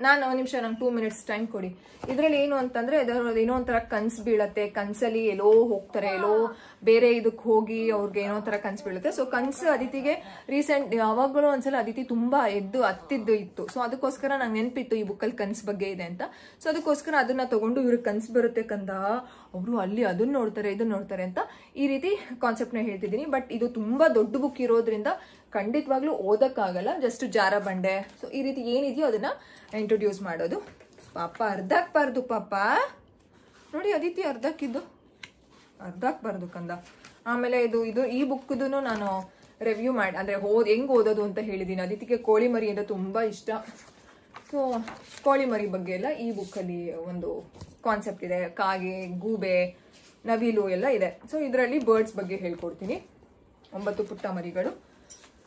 ನಾನು ಒಂದು ನಿಮಿಷ, ನಂಗೆ 2 minutes ಟೈಮ್ ಕೊಡಿ. ಇದರಲ್ಲಿ ಏನು ಅಂತಂದ್ರೆ ಏನೋ ಒಂಥರ ಕನ್ಸು ಬೀಳತ್ತೆ, ಕನ್ಸಲ್ಲಿ ಎಲ್ಲೋ ಹೋಗ್ತಾರೆ, ಎಲ್ಲೋ ಬೇರೆ ಇದಕ್ಕೆ ಹೋಗಿ ಅವ್ರಿಗೆ ಏನೋ ಒಂಥರ ಕನ್ಸು ಬೀಳುತ್ತೆ. ಸೊ ಕನ್ಸು ಅದಿತಿಗೆ ರೀಸೆಂಟ್ ಯಾವಾಗಲೂ ಒಂದ್ಸಲ ಅದಿತಿ ತುಂಬಾ ಹತ್ತಿದ್ದು ಇತ್ತು. ಸೊ ಅದಕ್ಕೋಸ್ಕರ ನಂಗೆ ನೆನಪಿತ್ತು ಈ ಬುಕ್ಕಲ್ಲಿ ಕನ್ಸು ಬಗ್ಗೆ ಇದೆ ಅಂತ. ಸೊ ಅದಕ್ಕೋಸ್ಕರ ಅದನ್ನ ತಗೊಂಡು ಇವ್ರಿಗೆ ಕನ್ಸು ಬರುತ್ತೆ ಕಂದ, ಅವರು ಅಲ್ಲಿ ಅದನ್ನ ನೋಡ್ತಾರೆ ಇದನ್ನ ನೋಡ್ತಾರೆ ಅಂತ ಈ ರೀತಿ ಕಾನ್ಸೆಪ್ಟ್ನ ಹೇಳ್ತಿದ್ದೀನಿ. ಬಟ್ ಇದು ತುಂಬಾ ದೊಡ್ಡ ಬುಕ್ ಇರೋದ್ರಿಂದ ಖಂಡಿತವಾಗ್ಲೂ ಓದಕ್ಕಾಗಲ್ಲ, ಜಸ್ಟ್ ಜಾರ ಬಂಡೆ. ಸೊ ಈ ರೀತಿ ಏನಿದೆಯೋ ಅದನ್ನ ಇಂಟ್ರೊಡ್ಯೂಸ್ ಮಾಡೋದು. ಪಾಪ ಅರ್ಧಕ್ಬಾರ್ದು ಪಾಪ, ನೋಡಿ ಅದಿತಿ ಅರ್ಧಕ್ಕಿದ್ದು ಅರ್ಧಕ್ಬಾರ್ದು ಕಂದ. ಆಮೇಲೆ ಈ ಬುಕ್ದು ನಾನು ರಿವ್ಯೂ ಮಾಡಿ ಅಂದ್ರೆ ಹೆಂಗ್ ಓದೋದು ಅಂತ ಹೇಳಿದ್ದೀನಿ. ಅದಿತಿಗೆ ಕೋಳಿ ಮರಿ ಅಂದ್ರೆ ತುಂಬಾ ಇಷ್ಟ. ಸೊ ಕೋಳಿ ಮರಿ ಬಗ್ಗೆ ಎಲ್ಲ ಈ ಬುಕ್ಕಲ್ಲಿ ಒಂದು ಕಾನ್ಸೆಪ್ಟ್ ಇದೆ. ಕಾಗೆ, ಗೂಬೆ, ನವಿಲು ಎಲ್ಲ ಇದೆ. ಸೊ ಇದರಲ್ಲಿ ಬರ್ಡ್ಸ್ ಬಗ್ಗೆ ಹೇಳ್ಕೊಡ್ತೀನಿ, 9 ಪುಟ್ಟ ಮರಿಗಳು.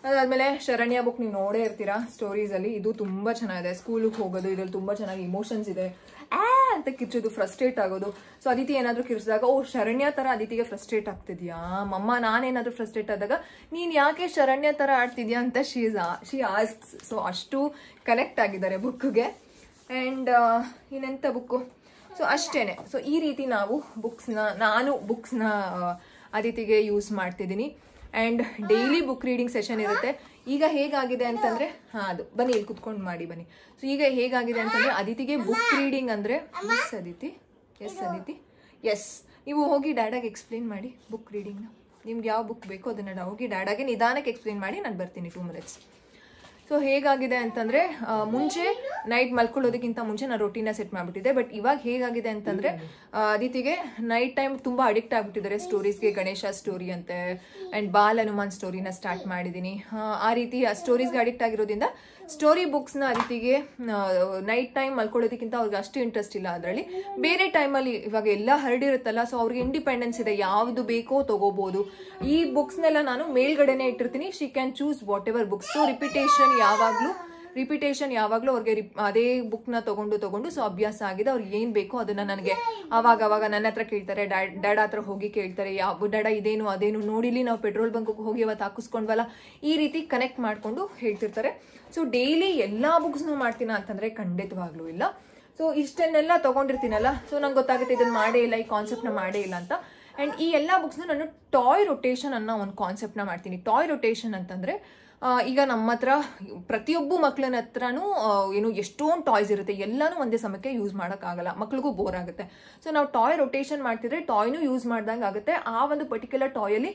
ಅದಾದ್ಮೇಲೆ ಶರಣ್ಯ ಬುಕ್ ನೀವು ನೋಡೇ ಇರ್ತೀರಾ ಸ್ಟೋರೀಸ್ ಅಲ್ಲಿ. ಇದು ತುಂಬಾ ಚೆನ್ನಾಗಿದೆ. ಸ್ಕೂಲಿಗೆ ಹೋಗೋದು, ಇದ್ರಲ್ಲಿ ತುಂಬಾ ಚೆನ್ನಾಗಿ ಇಮೋಷನ್ಸ್ ಇದೆ. ಅಂತ ಕಿರ್ಚೋದು, ಫ್ರಸ್ಟ್ರೇಟ್ ಆಗೋದು. ಸೊ ಅದಿತಿ ಏನಾದ್ರು ಕಿರ್ಚಿದಾಗ ಶರಣ್ಯ ತರ ಅದಿತಿಗೆ ಫ್ರಸ್ಟ್ರೇಟ್ ಆಗ್ತಿದ್ಯಾ ಮಮ್ಮ, ನಾನೇನಾದ್ರೂ ಫ್ರಸ್ಟ್ರೇಟ್ ಆದಾಗ ನೀನ್ ಯಾಕೆ ಶರಣ್ಯ ತರ ಆಡ್ತಿದ್ಯಾ ಅಂತ ಶಿ ಆಸ್ಕ್ಸ್. ಸೊ ಅಷ್ಟು ಕನೆಕ್ಟ್ ಆಗಿದ್ದಾರೆ ಬುಕ್ಗೆ. ಅಂಡ್ ಇನ್ನೆಂತ ಬುಕ್ಕು, ಸೊ ಅಷ್ಟೇನೆ. ಸೊ ಈ ರೀತಿ ನಾನು ಬುಕ್ಸ್ನ ಅದಿತಿಗೆ ಯೂಸ್ ಮಾಡ್ತಿದ್ದೀನಿ. And daily book reading session ಇರುತ್ತೆ. ಈಗ ಹೇಗಾಗಿದೆ ಅಂತಂದ್ರೆ ಅದು ಬನ್ನಿ ಇಲ್ಲಿ ಕುತ್ಕೊಂಡು ಮಾಡಿ ಬನ್ನಿ. ಸೊ ಈಗ ಹೇಗಾಗಿದೆ ಅಂತಂದ್ರೆ ಅದಿತಿಗೆ ಬುಕ್ ರೀಡಿಂಗ್ ಅಂದ್ರೆ ಎಸ್ ನೀವು ಹೋಗಿ ಡ್ಯಾಡಾಗೆ ಎಕ್ಸ್ಪ್ಲೇನ್ ಮಾಡಿ ಬುಕ್ ರೀಡಿಂಗ್ನ. ನಿಮ್ಗೆ ಯಾವ ಬುಕ್ ಬೇಕೋ ಅದನ್ನು ಹೋಗಿ ಡ್ಯಾಡಾಗೆ ನಿಧಾನಕ್ಕೆ ಎಕ್ಸ್ಪ್ಲೇನ್ ಮಾಡಿ ನಾನು ಬರ್ತೀನಿ 2 minutes. ಸೊ ಹೇಗಾಗಿದೆ ಅಂತಂದರೆ ಮುಂಚೆ ನೈಟ್ ಮಲ್ಕೊಳ್ಳೋದಕ್ಕಿಂತ ಮುಂಚೆ ನಾನು ರೊಟೀನ ಸೆಟ್ ಮಾಡಿಬಿಟ್ಟಿದ್ದೆ. ಬಟ್ ಇವಾಗ ಹೇಗಾಗಿದೆ ಅಂತಂದರೆ ಅದಿತಿಗೆ ನೈಟ್ ಟೈಮ್ ತುಂಬ ಅಡಿಕ್ಟ್ ಆಗಿಬಿಟ್ಟಿದ್ದಾರೆ ಸ್ಟೋರೀಸ್ಗೆ. ಗಣೇಶ ಸ್ಟೋರಿ ಅಂತೆ ಆ್ಯಂಡ್ ಬಾಲ್ ಹನುಮಾನ್ ಸ್ಟೋರಿನ ಸ್ಟಾರ್ಟ್ ಮಾಡಿದ್ದೀನಿ. ಆ ರೀತಿ ಆ ಸ್ಟೋರೀಸ್ಗೆ ಅಡಿಕ್ಟ್ ಆಗಿರೋದ್ರಿಂದ ಸ್ಟೋರಿ ಬುಕ್ಸ್ನ ಅದಿತಿಗೆ ನೈಟ್ ಟೈಮ್ ಮಲ್ಕೊಳ್ಳೋದಕ್ಕಿಂತ ಅವ್ರಿಗೆ ಅಷ್ಟು ಇಂಟ್ರೆಸ್ಟ್ ಇಲ್ಲ ಅದರಲ್ಲಿ. ಬೇರೆ ಟೈಮಲ್ಲಿ ಇವಾಗ ಎಲ್ಲ ಹರಡಿರುತ್ತಲ್ಲ, ಸೊ ಅವ್ರಿಗೆ ಇಂಡಿಪೆಂಡೆನ್ಸ್ ಇದೆ, ಯಾವುದು ಬೇಕೋ ತೊಗೋಬೋದು. ಈ ಬುಕ್ಸ್ನೆಲ್ಲ ನಾನು ಮೇಲ್ಗಡೆನೇ ಇಟ್ಟಿರ್ತೀನಿ. She can choose what ever books. So repetition ಯಾವಾಗಲೂ ಅವ್ರಿಗೆ ಅದೇ ಬುಕ್ನ ತೊಗೊಂಡು ಸೊ ಅಭ್ಯಾಸ ಆಗಿದೆ. ಅವ್ರಿಗೆ ಏನು ಬೇಕೋ ಅದನ್ನು ನನಗೆ ಅವಾಗ ನನ್ನ ಹತ್ರ ಕೇಳ್ತಾರೆ, ಡ್ಯಾಡ್ ಹತ್ರ ಹೋಗಿ ಕೇಳ್ತಾರೆ, ಯಾವ ಡ್ಯಾಡ ಇದೇನು ಅದೇನು ನೋಡಿಲಿ, ನಾವು ಪೆಟ್ರೋಲ್ ಬಂಕ್ಗೆ ಹೋಗಿ ಅವತ್ತು ಹಾಕಿಸ್ಕೊಂಡ್ವಲ್ಲ, ಈ ರೀತಿ ಕನೆಕ್ಟ್ ಮಾಡಿಕೊಂಡು ಹೇಳ್ತಿರ್ತಾರೆ. ಸೊ ಡೈಲಿ ಎಲ್ಲ ಬುಕ್ಸ್ನು ಮಾಡ್ತೀನ ಅಂತಂದರೆ ಖಂಡಿತವಾಗ್ಲೂ ಇಲ್ಲ. ಸೊ ಇಷ್ಟನ್ನೆಲ್ಲ ತೊಗೊಂಡಿರ್ತೀನಲ್ಲ, ಸೊ ನಂಗೆ ಗೊತ್ತಾಗುತ್ತೆ ಇದನ್ನು ಮಾಡೇ ಇಲ್ಲ, ಈ ಕಾನ್ಸೆಪ್ಟ್ನ ಮಾಡೇ ಇಲ್ಲ ಅಂತ. ಆ್ಯಂಡ್ ಈ ಎಲ್ಲ ಬುಕ್ಸ್ನ ನಾನು ಟಾಯ್ ರೊಟೇಷನ್ ಅನ್ನೋ ಒಂದು ಕಾನ್ಸೆಪ್ಟ್ನ ಮಾಡ್ತೀನಿ. ಟಾಯ್ ರೊಟೇಷನ್ ಅಂತಂದರೆ ಈಗ ನಮ್ಮ ಹತ್ರ ಪ್ರತಿಯೊಬ್ಬ ಮಕ್ಕಳನ್ನ ಹತ್ರನೂ ಏನು ಎಷ್ಟೊಂದು ಟಾಯ್ಸ್ ಇರುತ್ತೆ, ಎಲ್ಲನೂ ಒಂದೇ ಸಮಯಕ್ಕೆ ಯೂಸ್ ಮಾಡೋಕ್ಕಾಗಲ್ಲ, ಮಕ್ಳಿಗೂ ಬೋರ್ ಆಗುತ್ತೆ. ಸೊ ನಾವು ಟಾಯ್ ರೊಟೇಷನ್ ಮಾಡ್ತಿದ್ರೆ ಟಾಯ್ನೂ ಯೂಸ್ ಮಾಡ್ದಂಗೆ ಆಗುತ್ತೆ. ಆ ಒಂದು ಪರ್ಟಿಕ್ಯುಲರ್ ಟಾಯಲ್ಲಿ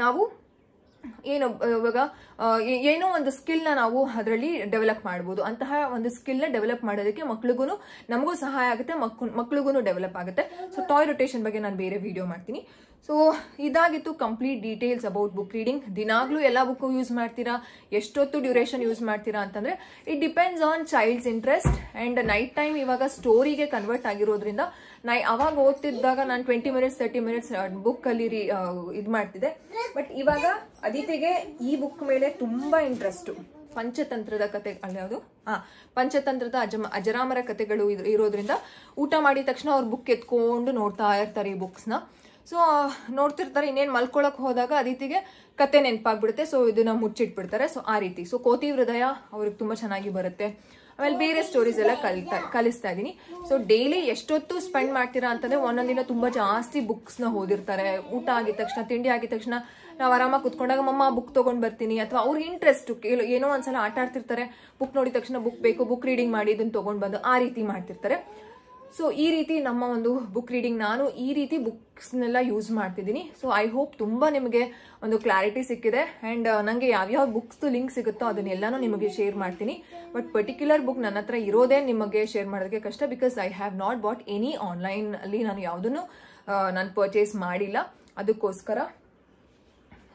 ನಾವು ಇವಾಗ ಏನೋ ಒಂದು ಸ್ಕಿಲ್ನ ನಾವು ಅದರಲ್ಲಿ ಡೆವಲಪ್ ಮಾಡ್ಬೋದು. ಅಂತಹ ಒಂದು ಸ್ಕಿಲ್ನ ಡೆವಲಪ್ ಮಾಡೋದಕ್ಕೆ ಮಕ್ಳಿಗೂ ನಮಗೂ ಸಹಾಯ ಆಗುತ್ತೆ, ಮಕ್ಳಿಗೂ ಡೆವಲಪ್ ಆಗುತ್ತೆ. ಸೊ ಟಾಯ್ ರೊಟೇಷನ್ ಬಗ್ಗೆ ನಾನು ಬೇರೆ ವಿಡಿಯೋ ಮಾಡ್ತೀನಿ. ಸೊ ಇದಾಗಿತ್ತು complete details about book reading. ದಿನಾಗ್ಲೂ ಎಲ್ಲ ಬುಕ್ಕು ಯೂಸ್ ಮಾಡ್ತೀರಾ, ಎಷ್ಟೊತ್ತು ಡ್ಯೂರೇಷನ್ ಯೂಸ್ ಮಾಡ್ತೀರಾ ಅಂತಂದರೆ it depends on child's interest. And night time ಇವಾಗ ಸ್ಟೋರಿಗೆ ಕನ್ವರ್ಟ್ ಆಗಿರೋದ್ರಿಂದ ಅವಾಗ ಓದ್ತಿದ್ದಾಗ ನಾನು 20 minutes 30 minutes ಬುಕ್ಕಲ್ಲಿ ಇದು ಮಾಡ್ತಿದ್ದೆ. ಬಟ್ ಇವಾಗ ಅದಿತಿಗೆ ಈ ಬುಕ್ ಮೇಲೆ ತುಂಬ ಇಂಟ್ರೆಸ್ಟು. ಪಂಚತಂತ್ರದ ಕತೆ ಅಲ್ಯಾವುದು ಪಂಚತಂತ್ರದ ಅಜರಾಮರ ಕತೆಗಳು ಇರೋದ್ರಿಂದ ಊಟ ಮಾಡಿದ ತಕ್ಷಣ ಅವ್ರು ಬುಕ್ ಎತ್ಕೊಂಡು ನೋಡ್ತಾ ಇರ್ತಾರೆ ಈ ಬುಕ್ಸ್ನ. ಸೊ ನೋಡ್ತಿರ್ತಾರೆ. ಇನ್ನೇನು ಮಲ್ಕೊಳಕ್ಕೆ ಹೋದಾಗ ಅದಿತಿಗೆ ಕತೆ ನೆನಪಾಗ್ಬಿಡುತ್ತೆ. ಸೊ ಇದನ್ನ ಮುಚ್ಚಿಟ್ಬಿಡ್ತಾರೆ. ಸೊ ಆ ರೀತಿ. ಸೊ ಕೋತಿ ಹೃದಯ ಅವ್ರಿಗೆ ತುಂಬ ಚೆನ್ನಾಗಿ ಬರುತ್ತೆ. ಆಮೇಲೆ ಬೇರೆ ಸ್ಟೋರೀಸ್ ಎಲ್ಲ ಕಲಿಸ್ತಾ ಇದ್ದೀನಿ. ಸೊ ಡೈಲಿ ಎಷ್ಟೊತ್ತು ಸ್ಪೆಂಡ್ ಮಾಡ್ತೀರಾ ಅಂತಂದ್ರೆ ಒಂದೊಂದಿನ ತುಂಬ ಜಾಸ್ತಿ ಬುಕ್ಸ್ನ ಓದಿರ್ತಾರೆ. ಊಟ ಆಗಿದ ತಕ್ಷಣ, ತಿಂಡಿ ಆಗಿದ ತಕ್ಷಣ ನಾವು ಆರಾಮಾಗಿ ಕುತ್ಕೊಂಡಾಗ ಮಮ್ಮ ಬುಕ್ ತೊಗೊಂಡು ಬರ್ತೀನಿ, ಅಥವಾ ಅವ್ರಿಗೆ ಇಂಟ್ರೆಸ್ಟ್ ಏನೋ ಒಂದ್ಸಲ ಆಟ ಆಡ್ತಿರ್ತಾರೆ, ಬುಕ್ ನೋಡಿದ ತಕ್ಷಣ ಬುಕ್ ಬೇಕು, ಬುಕ್ ರೀಡಿಂಗ್ ಮಾಡಿ ಇದನ್ನು ತೊಗೊಂಡು ಬಂದು ಆ ರೀತಿ ಮಾಡ್ತಿರ್ತಾರೆ. ಸೊ ಈ ರೀತಿ ನಮ್ಮ ಒಂದು ಬುಕ್ ರೀಡಿಂಗ್, ನಾನು ಈ ರೀತಿ ಬುಕ್ಸ್ನೆಲ್ಲ ಯೂಸ್ ಮಾಡ್ತಿದ್ದೀನಿ. ಸೊ ಐ ಹೋಪ್ ತುಂಬ ನಿಮಗೆ ಒಂದು ಕ್ಲಾರಿಟಿ ಸಿಕ್ಕಿದೆ. ಆ್ಯಂಡ್ ನನಗೆ ಯಾವ್ಯಾವ ಬುಕ್ಸ್ದು ಲಿಂಕ್ ಸಿಗುತ್ತೋ ಅದನ್ನೆಲ್ಲನೂ ನಿಮಗೆ ಶೇರ್ ಮಾಡ್ತೀನಿ. ಬಟ್ ಪರ್ಟಿಕ್ಯುಲರ್ ಬುಕ್ ನನ್ನ ಹತ್ರ ಇರೋದೇ ನಿಮಗೆ ಶೇರ್ ಮಾಡೋದಕ್ಕೆ ಕಷ್ಟ, because I have not bought any ಆನ್ಲೈನಲ್ಲಿ. ನಾನು ಯಾವುದನ್ನು ನಾನು ಪರ್ಚೇಸ್ ಮಾಡಿಲ್ಲ, ಅದಕ್ಕೋಸ್ಕರ.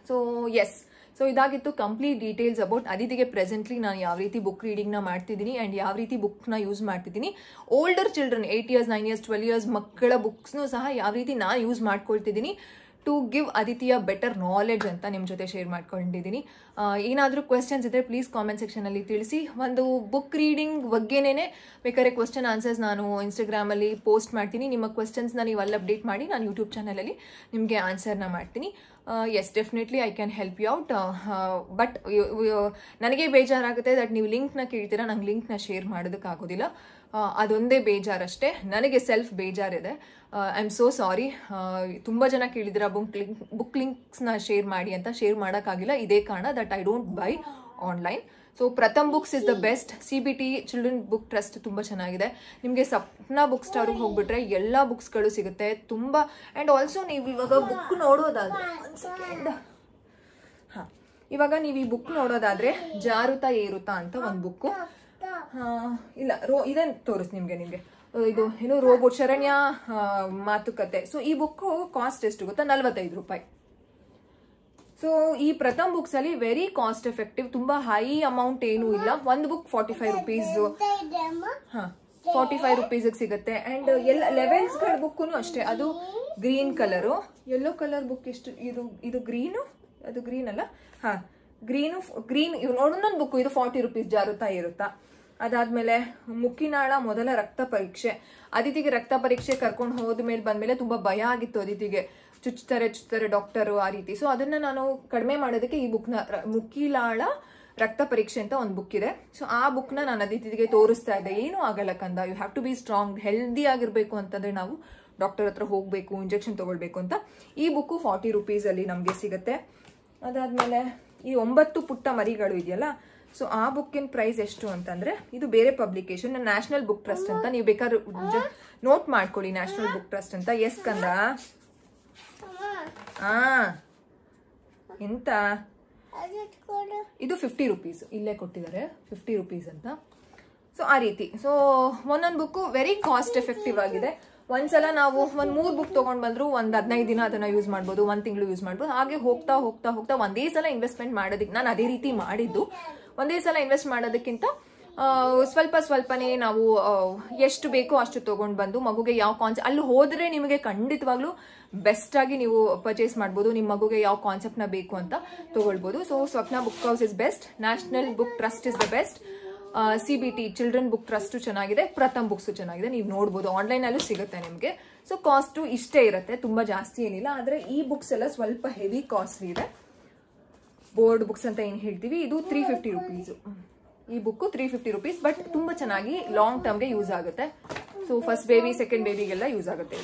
ಸೊ ಎಸ್, ಸೊ ಇದಾಗಿತ್ತು ಕಂಪ್ಲೀಟ್ ಡೀಟೇಲ್ಸ್ ಅಬೌಟ್ ಅದಿತಿಗೆ ಪ್ರೆಸೆಂಟ್ಲಿ ನಾನು ಯಾವ ರೀತಿ ಬುಕ್ ರೀಡಿಂಗ್ನ ಮಾಡ್ತಿದ್ದೀನಿ ಆ್ಯಂಡ್ ಯಾವ ರೀತಿ ಬುಕ್ನ ಯೂಸ್ ಮಾಡ್ತಿದ್ದೀನಿ. Older children 8 years 9 years 12 years ಮಕ್ಕಳ ಬುಕ್ಸ್ನೂ ಸಹ ಯಾವ ರೀತಿ ನಾನು ಯೂಸ್ ಮಾಡ್ಕೊಳ್ತಿದ್ದೀನಿ ಟು ಗಿವ್ ಅದಿತಿಯ ಬೆಟರ್ ನಾಲೆಡ್ಜ್ ಅಂತ ನಿಮ್ಮ ಜೊತೆ ಶೇರ್ ಮಾಡ್ಕೊಂಡಿದ್ದೀನಿ. ಏನಾದರೂ ಕ್ವೆಶ್ಚನ್ಸ್ ಇದ್ದರೆ ಪ್ಲೀಸ್ ಕಾಮೆಂಟ್ ಸೆಕ್ಷನಲ್ಲಿ ತಿಳಿಸಿ. ಒಂದು ಬುಕ್ ರೀಡಿಂಗ್ ಬಗ್ಗೆನೇ ಬೇಕಾದ್ರೆ ಕ್ವೆಶ್ಚನ್ ಆನ್ಸರ್ಸ್ ನಾನು ಇನ್ಸ್ಟಾಗ್ರಾಮಲ್ಲಿ ಪೋಸ್ಟ್ ಮಾಡ್ತೀನಿ. ನಿಮ್ಮ ಕ್ವೆಶ್ಚನ್ಸ್ನ ನೀವು ಅಲ್ಲಿ ಅಪ್ಡೇಟ್ ಮಾಡಿ ನಾನು ಯೂಟ್ಯೂಬ್ ಚಾನಲಲ್ಲಿ ನಿಮಗೆ ಆನ್ಸರ್ನ ಮಾಡ್ತೀನಿ. Yes, definitely I can help you out. But ನನಗೆ ಬೇಜಾರಾಗುತ್ತೆ ದಟ್ ನೀವು ಲಿಂಕ್ನ ಕೇಳ್ತೀರಾ, ನಂಗೆ ಲಿಂಕ್ನ ಶೇರ್ ಮಾಡೋದಕ್ಕಾಗೋದಿಲ್ಲ. ಅದೊಂದೇ ಬೇಜಾರಷ್ಟೇ, ನನಗೆ ಸೆಲ್ಫ್ ಬೇಜಾರಿದೆ. I am so sorry. ತುಂಬ ಜನ ಕೇಳಿದಿರ ಬುಕ್ ಲಿಂಕ್ಸ್ನ ಶೇರ್ ಮಾಡಿ ಅಂತ, ಶೇರ್ ಮಾಡೋಕ್ಕಾಗಿಲ್ಲ. ಇದೇ ಕಾರಣ that I don't by online. So Pratham books is the best. CBT children book trust ತುಂಬ ಚೆನ್ನಾಗಿದೆ. ನಿಮಗೆ ಸಪ್ನಾ ಬುಕ್ ಸ್ಟಾರ್ಗೆ ಹೋಗ್ಬಿಟ್ರೆ ಎಲ್ಲ ಬುಕ್ಸ್ಗಳು ಸಿಗುತ್ತೆ ತುಂಬ. ಆ್ಯಂಡ್ ಆಲ್ಸೋ ನೀವು ಇವಾಗ ಬುಕ್ ನೋಡೋದಾದರೆ ಇವಾಗ ನೀವು ಈ ಬುಕ್ ನೋಡೋದಾದರೆ ಜಾರುತ್ತಾ ಏರುತ್ತಾ ಅಂತ ಒಂದು ಬುಕ್ಕು. ಇಲ್ಲ ಇದನ್ನು ತೋರಿಸ್ ನಿಮಗೆ ಇದು ಏನು ರೋಬೋಟ್ ಶರಣ್ಯ ಮಾತುಕತೆ. ಸೊ ಈ ಬುಕ್ಕು ಕಾಸ್ಟ್ ಎಷ್ಟು ಗೊತ್ತಾ? 45 ರೂಪಾಯಿ. ಸೊ ಈ ಪ್ರಥಮ್ ಬುಕ್ಸ್ ಅಲ್ಲಿ ವೆರಿ ಕಾಸ್ಟ್ ಎಫೆಕ್ಟಿವ್, ತುಂಬಾ ಹೈ ಅಮೌಂಟ್ ಏನೂ ಇಲ್ಲ. ಒಂದು ಬುಕ್ 45 rupees, 45 rupees ಸಿಗುತ್ತೆ. ಅಂಡ್ ಎಲ್ಲ ಲೆವೆಲ್ಸ್ಗಳ ಬುಕ್ಕು ಅಷ್ಟೇ. ಅದು green colour, yellow colour book ಎಷ್ಟು ಇದು ಗ್ರೀನು, ಅದು ಗ್ರೀನ್ ಅಲ್ಲ, ಗ್ರೀನ್ ಇವ್ ನೋಡೊಂದೊಂದು ಬುಕ್ ಇದು 40 rupees ಜಾರುತ್ತಾ ಇರುತ್ತಾ. ಅದಾದ್ಮೇಲೆ ಮುಕ್ಕಿನಾಳ ಮೊದಲ ರಕ್ತ ಪರೀಕ್ಷೆ. ಅದಿತಿಗೆ ರಕ್ತ ಪರೀಕ್ಷೆ ಕರ್ಕೊಂಡು ಹೋದ್ಮೇಲೆ ಬಂದ್ಮೇಲೆ ತುಂಬಾ ಭಯ ಆಗಿತ್ತು ಅದಿತಿಗೆ, ಚುಚ್ತಾರೆ ಡಾಕ್ಟರು ಆ ರೀತಿ. ಸೊ ಅದನ್ನ ನಾನು ಕಡಿಮೆ ಮಾಡೋದಕ್ಕೆ ಈ ಬುಕ್ನ ಮುಕ್ಕಿಲಾಳ ರಕ್ತ ಪರೀಕ್ಷೆ ಅಂತ ಒಂದು ಬುಕ್ ಇದೆ. ಸೊ ಆ ಬುಕ್ನ ನಾನು ಅದಿತಿಗೆ ತೋರಿಸ್ತಾ ಇದ್ದೆ. ಏನೂ ಆಗಲ್ಲ ಕಂದ, you have to be strong, healthy ಆಗಿರ್ಬೇಕು ಅಂತಂದ್ರೆ ನಾವು ಡಾಕ್ಟರ್ ಹತ್ರ ಹೋಗ್ಬೇಕು, ಇಂಜೆಕ್ಷನ್ ತಗೊಳ್ಬೇಕು ಅಂತ. ಈ ಬುಕ್ಕು 40 rupees ಅಲ್ಲಿ ನಮಗೆ ಸಿಗುತ್ತೆ. ಅದಾದ್ಮೇಲೆ ಈ 9 ಪುಟ್ಟ ಮರಿಗಳು ಇದೆಯಲ್ಲ, ಸೊ ಆ ಬುಕ್ಕಿನ ಪ್ರೈಸ್ ಎಷ್ಟು ಅಂತಂದ್ರೆ, ಇದು ಬೇರೆ ಪಬ್ಲಿಕೇಶನ್, ನ್ಯಾಷನಲ್ ಬುಕ್ ಟ್ರಸ್ಟ್ ಅಂತ. ನೀವು ಬೇಕಾದ್ರೆ ನೋಟ್ ಮಾಡ್ಕೊಳ್ಳಿ, ನ್ಯಾಷನಲ್ ಬುಕ್ ಟ್ರಸ್ಟ್ ಅಂತ. ಎಸ್ ಕಂದ, ಎಂತ ಇದು 50 ರೂಪೀಸ್, ಇಲ್ಲೇ ಕೊಟ್ಟಿದ್ದಾರೆ 50 ರೂಪೀಸ್ ಅಂತ. ಸೊ ಆ ರೀತಿ. ಸೊ ಒಂದೊಂದು ಬುಕ್ಕು ವೆರಿ ಕಾಸ್ಟ್ ಎಫೆಕ್ಟಿವ್ ಆಗಿದೆ. ಒಂದ್ಸಲ ನಾವು ಒಂದು 3 ಬುಕ್ ತೊಗೊಂಡು ಬಂದ್ರು ಒಂದು 15 ದಿನ ಅದನ್ನ ಯೂಸ್ ಮಾಡ್ಬೋದು, 1 ತಿಂಗಳು ಯೂಸ್ ಮಾಡ್ಬೋದು. ಹಾಗೆ ಹೋಗ್ತಾ ಹೋಗ್ತಾ ಹೋಗ್ತಾ ಒಂದೇ ಸಲ ಇನ್ವೆಸ್ಟ್ಮೆಂಟ್ ಮಾಡೋದಕ್ಕೆ ನಾನು ಅದೇ ರೀತಿ ಮಾಡಿದ್ದು. ಒಂದೇ ಸಲ ಇನ್ವೆಸ್ಟ್ ಮಾಡೋದಕ್ಕಿಂತ ಸ್ವಲ್ಪನೇ ನಾವು ಎಷ್ಟು ಬೇಕೋ ಅಷ್ಟು ತೊಗೊಂಡು ಬಂದು ಮಗುಗೆ ಯಾವ ಕಾನ್ಸೆಪ್ಟ್ ಅಲ್ಲಿ ಹೋದ್ರೆ ನಿಮಗೆ ಖಂಡಿತವಾಗ್ಲೂ ಬೆಸ್ಟ್ ಆಗಿ ನೀವು ಪರ್ಚೇಸ್ ಮಾಡ್ಬೋದು. ನಿಮ್ಮ ಮಗುಗೆ ಯಾವ ಕಾನ್ಸೆಪ್ಟ್ನ ಬೇಕು ಅಂತ ತಗೊಳ್ಬೋದು. So Swapna book house is best, national book trust is the best, CBT children book trust ಚೆನ್ನಾಗಿದೆ, ಪ್ರಥಮ್ ಬುಕ್ಸ್ ಚೆನ್ನಾಗಿದೆ. ನೀವು ನೋಡ್ಬೋದು, ಆನ್ಲೈನಲ್ಲೂ ಸಿಗುತ್ತೆ ನಿಮಗೆ. ಸೊ ಕಾಸ್ಟು ಇಷ್ಟೇ ಇರುತ್ತೆ, ತುಂಬಾ ಜಾಸ್ತಿ ಏನಿಲ್ಲ. ಆದರೆ ಈ ಬುಕ್ಸ್ ಎಲ್ಲ ಸ್ವಲ್ಪ ಹೆವಿ ಕಾಸ್ಟ್ಲಿ ಇದೆ. ಬೋರ್ಡ್ ಬುಕ್ಸ್ ಅಂತ ಏನು ಹೇಳ್ತೀವಿ, ಇದು 350 ರೂಪೀಸು. ಈ ಬುಕ್ಕು 350 ರೂಪೀಸ್, ಬಟ್ ತುಂಬಾ ಚೆನ್ನಾಗಿ ಲಾಂಗ್ ಟರ್ಮ್ಗೆ ಯೂಸ್ ಆಗುತ್ತೆ. ಸೊ ಫಸ್ಟ್ ಬೇಬಿ ಸೆಕೆಂಡ್ ಬೇಬಿಗೆಲ್ಲ ಯೂಸ್ ಆಗುತ್ತೆ.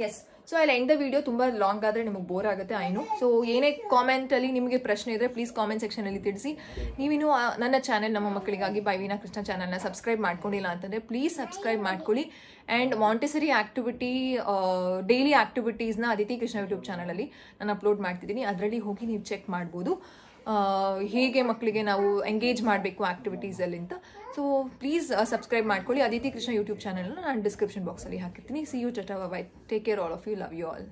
ಎಸ್, ಸೊ ಅಲ್ಲಿ ಎಂಡ್ ದ ವಿಡಿಯೋ. ತುಂಬ ಲಾಂಗ್ ಆದರೆ ನಿಮಗೆ ಬೋರ್ ಆಗುತ್ತೆ, ಐನು. ಸೊ ಏನೇ ಕಾಮೆಂಟಲ್ಲಿ ನಿಮಗೆ ಪ್ರಶ್ನೆ ಇದ್ದರೆ ಪ್ಲೀಸ್ ಕಾಮೆಂಟ್ ಸೆಕ್ಷನಲ್ಲಿ ತಿಳಿಸಿ. ನೀವಿನ್ನೂ ನನ್ನ ಚಾನೆಲ್ ನಮ್ಮ ಮಕ್ಕಳಿಗಾಗಿ ಬೈ ವೀಣಾ ಕೃಷ್ಣ ಚಾನಲ್ನ ಸಬ್ಸ್ಕ್ರೈಬ್ ಮಾಡ್ಕೊಂಡಿಲ್ಲ ಅಂತಂದರೆ ಪ್ಲೀಸ್ ಸಬ್ಸ್ಕ್ರೈಬ್ ಮಾಡ್ಕೊಳ್ಳಿ. ಆ್ಯಂಡ್ ಮಾಂಟೆಸರಿ ಆಕ್ಟಿವಿಟಿ, ಡೈಲಿ ಆಕ್ಟಿವಿಟೀಸ್ನ ಅದಿತಿ ಕೃಷ್ಣ ಯೂಟ್ಯೂಬ್ ಚಾನಲಲ್ಲಿ ನಾನು ಅಪ್ಲೋಡ್ ಮಾಡ್ತಿದ್ದೀನಿ. ಅದರಲ್ಲಿ ಹೋಗಿ ನೀವು ಚೆಕ್ ಮಾಡ್ಬೋದು ಹೇಗೆ ಮಕ್ಕಳಿಗೆ ನಾವು ಎಂಗೇಜ್ ಮಾಡಬೇಕು ಆಕ್ಟಿವಿಟೀಸಲ್ಲಿ ಅಂತ. ಸೊ ಪ್ಲೀಸ್ ಸಬ್ಸ್ಕ್ರೈಬ್ ಮಾಡ್ಕೊಳ್ಳಿ. ಅದಿತಿ ಕೃಷ್ಣ ಯೂಟ್ಯೂಬ್ ಚಾನಲ್ನ ನಾನು ಡಿಸ್ಕ್ರಿಪ್ಷನ್ ಬಾಕ್ಸಲ್ಲಿ ಹಾಕಿರ್ತೀನಿ. See you, tata, bye, take care all of you, love you all.